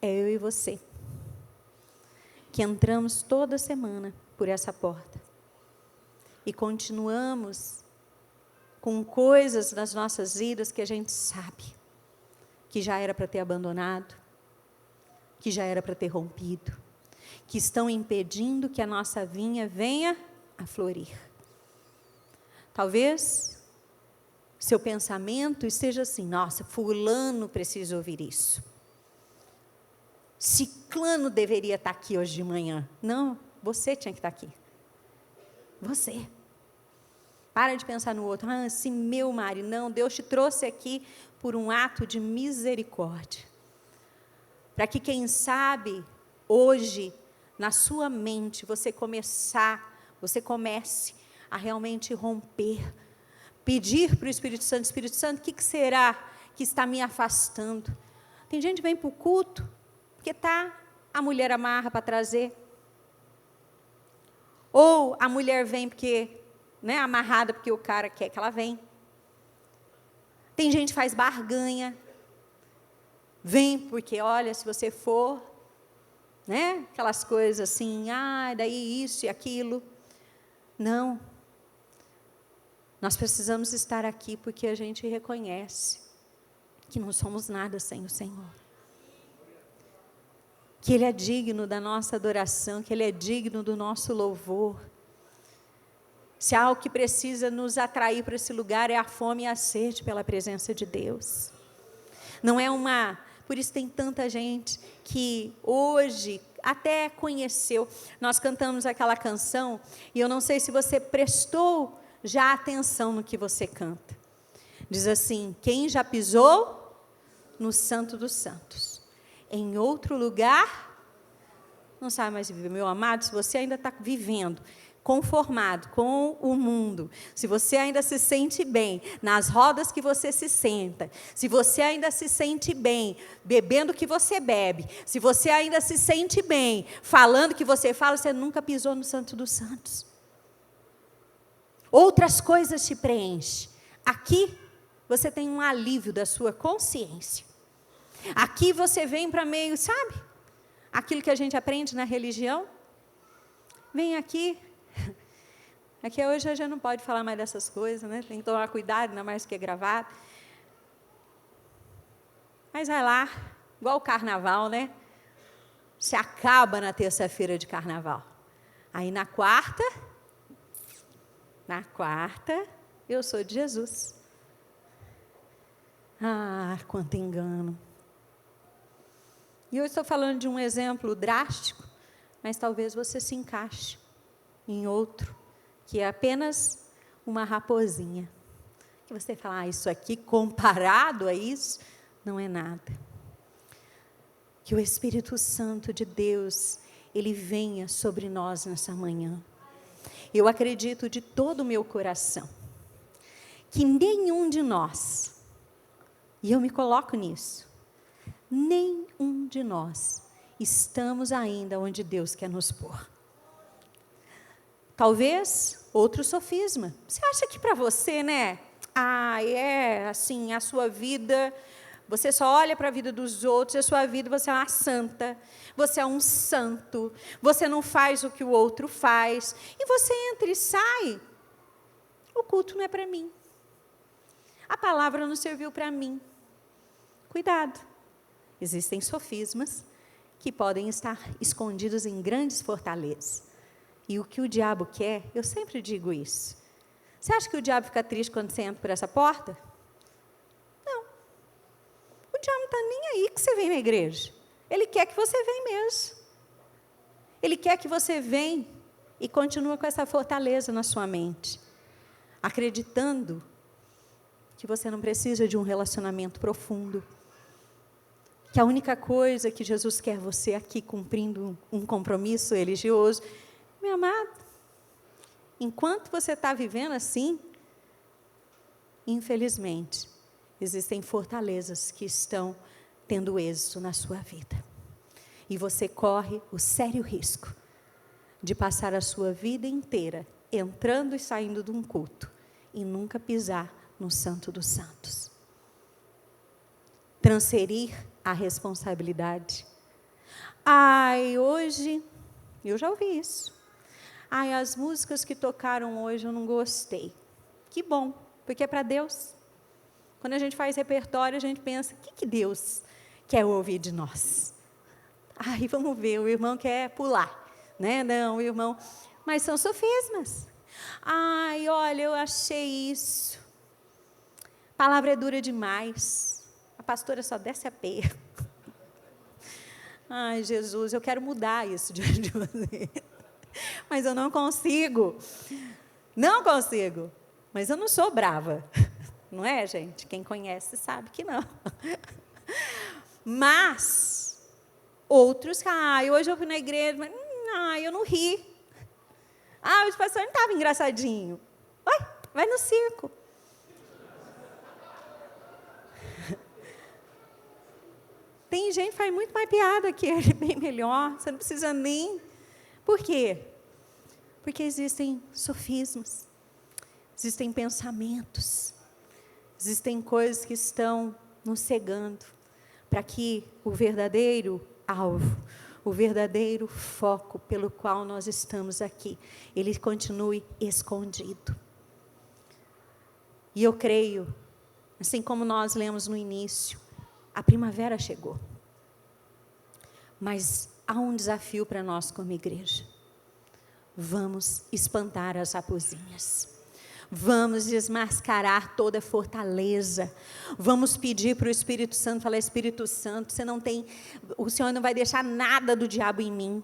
É eu e você, que entramos toda semana por essa porta e continuamos com coisas nas nossas vidas que a gente sabe que já era para ter abandonado, que já era para ter rompido, que estão impedindo que a nossa vinha venha a florir. Talvez seu pensamento esteja assim, nossa, fulano precisa ouvir isso. Ciclano deveria estar aqui hoje de manhã. Não, você tinha que estar aqui. Você. Para de pensar no outro. Se meu marido. Não, Deus te trouxe aqui por um ato de misericórdia. Para que, quem sabe, hoje, na sua mente, você comece a realmente romper. Pedir para o Espírito Santo, o que será que está me afastando? Tem gente que vem para o culto, porque a mulher amarra para trazer. Ou a mulher vem porque, amarrada porque o cara quer que ela venha. Tem gente que faz barganha. Vem porque, olha, se você for, aquelas coisas assim, daí isso e aquilo. Não. Nós precisamos estar aqui porque a gente reconhece que não somos nada sem o Senhor. Que Ele é digno da nossa adoração, que Ele é digno do nosso louvor. Se há algo que precisa nos atrair para esse lugar, é a fome e a sede pela presença de Deus. Não é por isso tem tanta gente que hoje até conheceu. Nós cantamos aquela canção, e eu não sei se você prestou já atenção no que você canta. Diz assim, quem já pisou no Santo dos Santos? Em outro lugar, não sabe mais viver. Meu amado, se você ainda está vivendo conformado com o mundo, se você ainda se sente bem nas rodas que você se senta, se você ainda se sente bem bebendo o que você bebe, se você ainda se sente bem falando o que você fala, você nunca pisou no Santo dos Santos. Outras coisas te preenchem. Aqui você tem um alívio da sua consciência. Aqui você vem para meio, sabe? Aquilo que a gente aprende na religião. Vem aqui. Aqui hoje a gente não pode falar mais dessas coisas, Tem que tomar cuidado, ainda mais que é gravado. Mas vai lá, igual o carnaval, Se acaba na terça-feira de carnaval. Aí na quarta, eu sou de Jesus. Quanto engano. E eu estou falando de um exemplo drástico, mas talvez você se encaixe em outro, que é apenas uma raposinha. Que você fala, isso aqui comparado a isso, não é nada. Que o Espírito Santo de Deus, Ele venha sobre nós nessa manhã. Eu acredito de todo o meu coração, que nenhum de nós, e eu me coloco nisso, nenhum de nós estamos ainda onde Deus quer nos pôr. Talvez outro sofisma. Você acha que para você, né? Assim, a sua vida, você só olha para a vida dos outros, e a sua vida, você é uma santa, você é um santo, você não faz o que o outro faz, e você entra e sai. O culto não é para mim. A palavra não serviu para mim. Cuidado. Existem sofismas que podem estar escondidos em grandes fortalezas. E o que o diabo quer, eu sempre digo isso. Você acha que o diabo fica triste quando você entra por essa porta? Não. O diabo não está nem aí que você vem na igreja. Ele quer que você venha mesmo. Ele quer que você venha e continue com essa fortaleza na sua mente, acreditando que você não precisa de um relacionamento profundo, que a única coisa que Jesus quer você aqui cumprindo um compromisso religioso. Meu amado, enquanto você está vivendo assim, infelizmente, existem fortalezas que estão tendo êxito na sua vida. E você corre o sério risco de passar a sua vida inteira entrando e saindo de um culto e nunca pisar no Santo dos Santos. Transferir a responsabilidade. Hoje, eu já ouvi isso. As músicas que tocaram hoje eu não gostei. Que bom, porque é para Deus. Quando a gente faz repertório, a gente pensa, o que Deus quer ouvir de nós? Vamos ver, o irmão quer pular, né? Não, o irmão... Mas são sofismas. Olha, eu achei isso. A palavra é dura demais. A pastora só desce a pé. Jesus, eu quero mudar isso diante de você. Mas eu não consigo. Não consigo. Mas eu não sou brava. Não é, gente? Quem conhece sabe que não. Mas, outros, hoje eu fui na igreja, mas, eu não ri. O pastor não estava engraçadinho. Vai no circo. Tem gente que faz muito mais piada que ele, bem melhor. Você não precisa nem... Por quê? Porque existem sofismas, existem pensamentos, existem coisas que estão nos cegando, para que o verdadeiro alvo, o verdadeiro foco pelo qual nós estamos aqui, ele continue escondido. E eu creio, assim como nós lemos no início, a primavera chegou. Mas há um desafio para nós como igreja. Vamos espantar as raposinhas. Vamos desmascarar toda fortaleza. Vamos pedir para o Espírito Santo, falar, Espírito Santo, o Senhor não vai deixar nada do diabo em mim.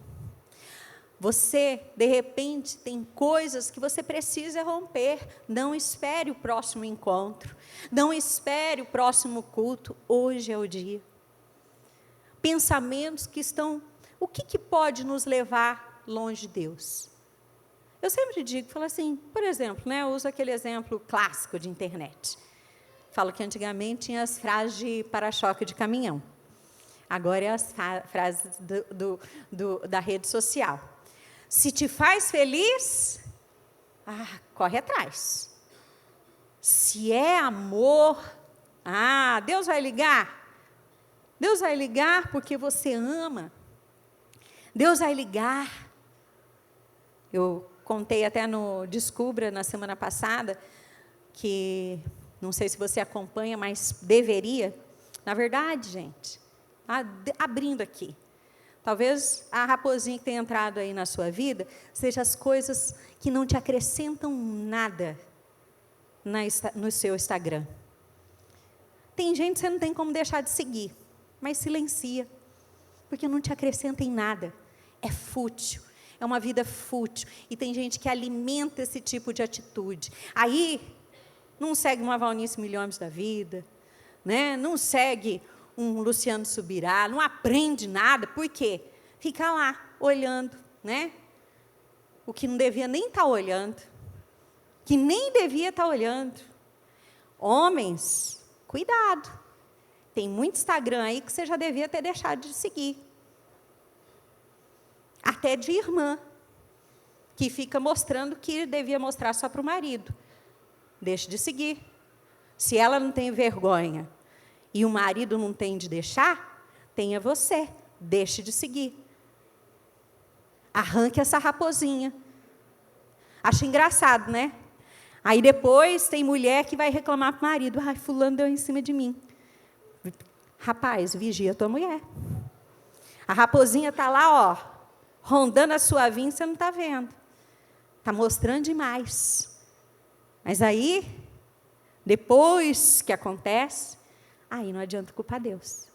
Você, de repente, tem coisas que você precisa romper. Não espere o próximo encontro. Não espere o próximo culto. Hoje é o dia. Pensamentos que estão... O que pode nos levar longe de Deus? Eu sempre falo assim, por exemplo, eu uso aquele exemplo clássico de internet. Falo que antigamente tinha as frases de para-choque de caminhão. Agora é as frases da rede social. Se te faz feliz, corre atrás. Se é amor, Deus vai ligar. Deus vai ligar porque você ama. Deus vai ligar. Eu contei até no Descubra, na semana passada, que, não sei se você acompanha, mas deveria. Na verdade, gente, abrindo aqui, talvez a raposinha que tem entrado aí na sua vida, seja as coisas que não te acrescentam nada no seu Instagram. Tem gente que você não tem como deixar de seguir, mas silencia, porque não te acrescenta em nada. É fútil. É uma vida fútil. E tem gente que alimenta esse tipo de atitude. Aí, não segue uma Valnice Milhomes da vida, né? Não segue um Luciano Subirá, não aprende nada. Por quê? Fica lá, olhando, né? O que não devia nem estar olhando. Que nem devia estar olhando. Homens, cuidado. Tem muito Instagram aí que você já devia ter deixado de seguir. até de irmã, que fica mostrando que devia mostrar só para o marido. Deixe de seguir. Se ela não tem vergonha e o marido não tem de deixar, tenha você. Deixe de seguir. Arranque essa raposinha. Acho engraçado, né? Aí depois tem mulher que vai reclamar para o marido. Ai, fulano deu em cima de mim. Rapaz, vigia a tua mulher. A raposinha está lá, ó, rondando a sua vinha, você não está vendo. Está mostrando demais. Mas aí, depois que acontece, aí não adianta culpar Deus.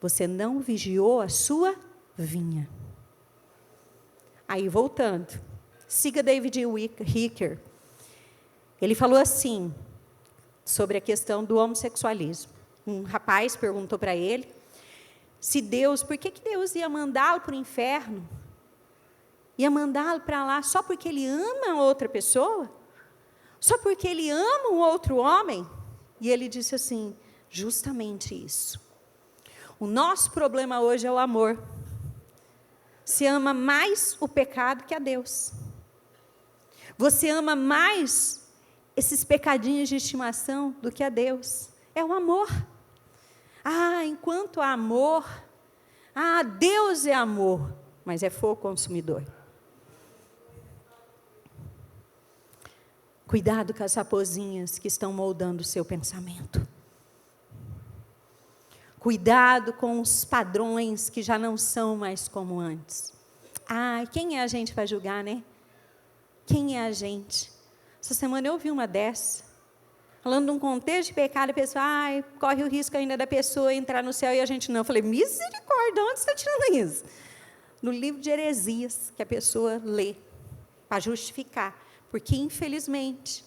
Você não vigiou a sua vinha. Aí, voltando. Siga David Ricker. Ele falou assim, sobre a questão do homossexualismo. Um rapaz perguntou para ele, se Deus, por que Deus ia mandá-lo para o inferno? Ia mandá-lo para lá só porque ele ama outra pessoa? Só porque ele ama um outro homem? E ele disse assim, justamente isso. O nosso problema hoje é o amor. Você ama mais o pecado que a Deus. Você ama mais esses pecadinhos de estimação do que a Deus. É o amor. Enquanto há amor, Deus é amor, mas é fogo consumidor. Cuidado com as raposinhas que estão moldando o seu pensamento. Cuidado com os padrões que já não são mais como antes. Quem é a gente para julgar, né? Quem é a gente? Essa semana eu ouvi uma dessa, falando de um contexto de pecado, a pessoa, corre o risco ainda da pessoa entrar no céu e a gente não. Eu falei, misericórdia, onde você está tirando isso? No livro de heresias, que a pessoa lê, para justificar. Porque, infelizmente,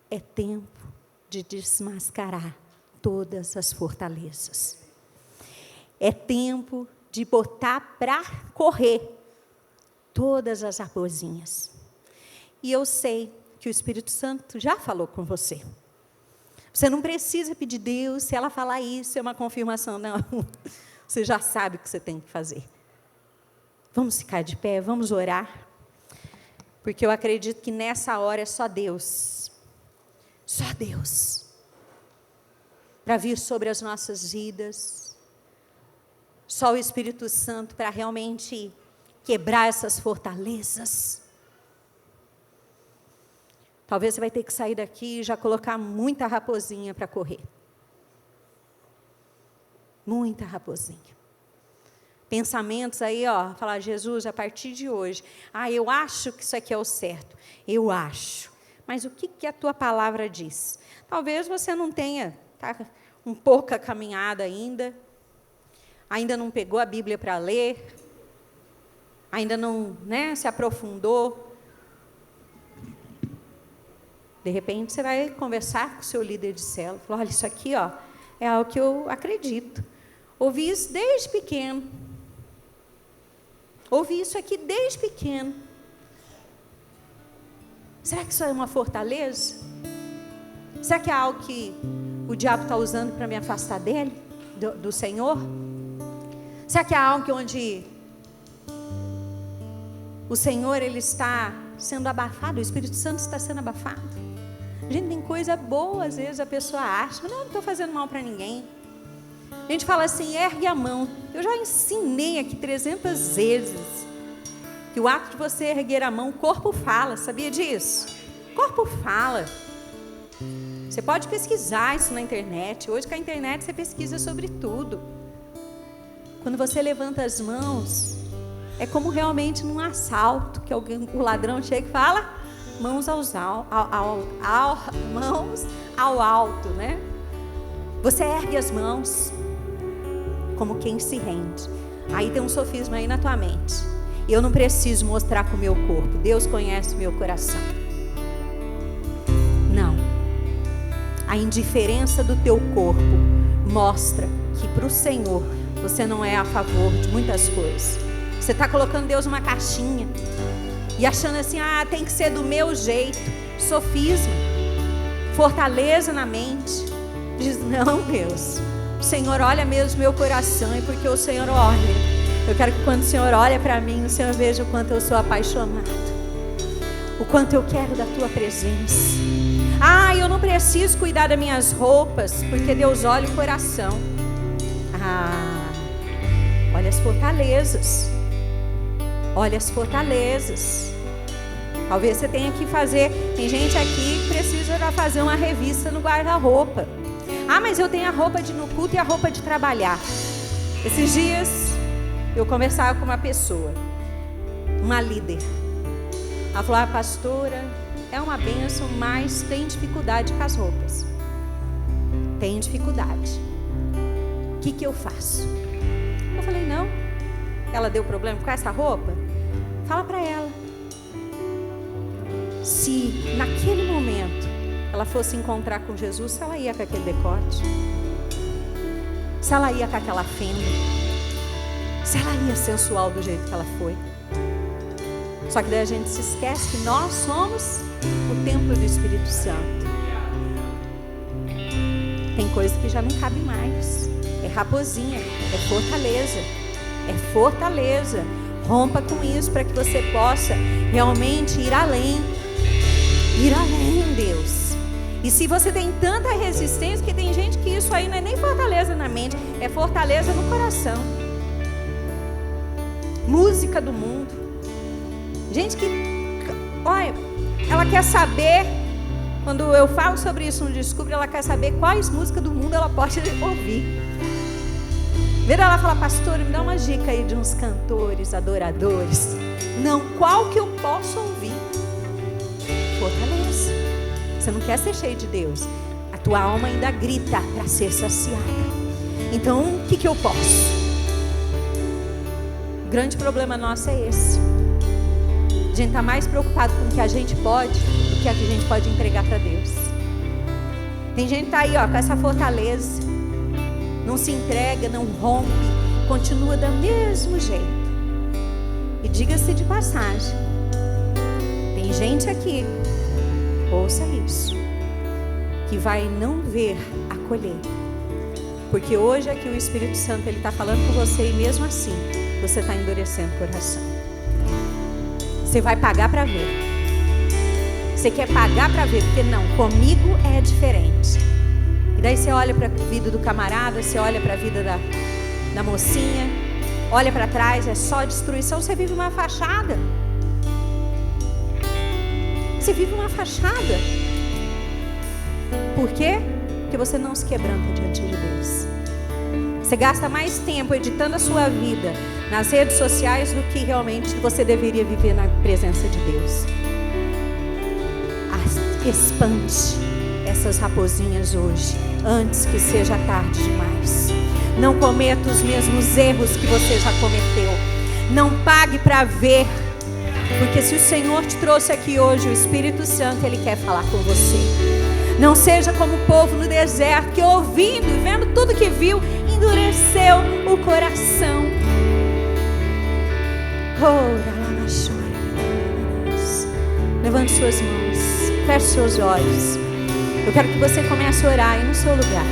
é tempo de desmascarar todas as fortalezas. É tempo de botar para correr todas as raposinhas. E eu sei que o Espírito Santo já falou com você. Você não precisa pedir Deus, se ela falar isso, é uma confirmação. Não, você já sabe o que você tem que fazer. Vamos ficar de pé, vamos orar. Porque eu acredito que nessa hora é só Deus. Só Deus. Para vir sobre as nossas vidas. Só o Espírito Santo para realmente quebrar essas fortalezas. Talvez você vai ter que sair daqui e já colocar muita raposinha para correr. Muita raposinha. Pensamentos aí, falar, Jesus, a partir de hoje, eu acho que isso aqui é o certo. Eu acho. Mas o que a tua palavra diz? Talvez você não tenha, um pouca caminhada ainda não pegou a Bíblia para ler, ainda não, se aprofundou. De repente, você vai conversar com o seu líder de célula. Falar, olha, isso aqui é algo que eu acredito. Ouvi isso desde pequeno. Ouvi isso aqui desde pequeno. Será que isso é uma fortaleza? Será que é algo que o diabo está usando para me afastar dele, do Senhor? Será que é algo onde o Senhor ele está sendo abafado, o Espírito Santo está sendo abafado? Gente, tem coisa boa, às vezes a pessoa acha, mas não estou fazendo mal para ninguém. A gente fala assim, ergue a mão. Eu já ensinei aqui 300 vezes que o ato de você erguer a mão, o corpo fala, sabia disso? O corpo fala. Você pode pesquisar isso na internet. Hoje com a internet você pesquisa sobre tudo. Quando você levanta as mãos, é como realmente num assalto, que o ladrão chega e fala, mãos mãos ao alto, né? Você ergue as mãos como quem se rende. Aí tem um sofisma aí na tua mente. Eu não preciso mostrar com o meu corpo. Deus conhece o meu coração. Não. A indiferença do teu corpo mostra que para o Senhor você não é a favor de muitas coisas. Você está colocando Deus numa caixinha e achando assim, tem que ser do meu jeito. Sofisma, fortaleza na mente. Diz, não, Deus, O Senhor olha mesmo meu coração, e porque o Senhor olha, eu quero que quando o Senhor olha para mim, o Senhor veja o quanto eu sou apaixonado, o quanto eu quero da tua presença. Eu não preciso cuidar das minhas roupas, porque Deus olha o coração. Olha as fortalezas. Olha as fortalezas. Talvez você tenha que fazer. Tem gente aqui que precisa fazer uma revista no guarda-roupa. Mas eu tenho a roupa de ir no culto e a roupa de trabalhar. Esses dias eu conversava com uma pessoa, uma líder. Ela falou: pastora, é uma bênção, mas tem dificuldade com as roupas. Tem dificuldade. O que eu faço? Eu falei: não. Ela deu problema com essa roupa? Fala para ela. Se naquele momento ela fosse encontrar com Jesus, se ela ia com aquele decote, se ela ia com aquela fenda, se ela ia sensual do jeito que ela foi. Só que daí a gente se esquece que nós somos o templo do Espírito Santo. Tem coisa que já não cabe mais. É raposinha, é fortaleza. É fortaleza. Rompa com isso para que você possa realmente ir além. Ir além, Deus. E se você tem tanta resistência, que tem gente que isso aí não é nem fortaleza na mente, é fortaleza no coração. Música do mundo. Gente que, olha, ela quer saber, quando eu falo sobre isso no Descubra, ela quer saber quais músicas do mundo ela pode ouvir. Vira ela fala: pastor, me dá uma dica aí de uns cantores, adoradores. Não, qual que eu posso ouvir? Fortaleza. Você não quer ser cheio de Deus. A tua alma ainda grita para ser saciada. Então, o que eu posso? O grande problema nosso é esse. A gente está mais preocupado com o que a gente pode do que a gente pode entregar para Deus. Tem gente que está aí, com essa fortaleza. Não se entrega, não rompe, continua do mesmo jeito. E diga-se de passagem, tem gente aqui, ouça isso, que vai não ver a colheita. Porque hoje aqui o Espírito Santo ele está falando com você, e mesmo assim você está endurecendo o coração. Você vai pagar para ver. Você quer pagar para ver, porque não, comigo é diferente. E daí você olha para a vida do camarada, você olha para a vida da mocinha, olha para trás, é só destruição. Você vive uma fachada. Você vive uma fachada. Por quê? Porque você não se quebranta diante de Deus. Você gasta mais tempo editando a sua vida nas redes sociais do que realmente você deveria viver na presença de Deus. Espante essas raposinhas hoje, antes que seja tarde demais. Não cometa os mesmos erros que você já cometeu. Não pague para ver, porque se o Senhor te trouxe aqui hoje, o Espírito Santo, Ele quer falar com você. Não seja como o povo no deserto, que ouvindo e vendo tudo que viu, endureceu o coração. Levante suas mãos, feche seus olhos. Eu quero que você comece a orar aí no seu lugar.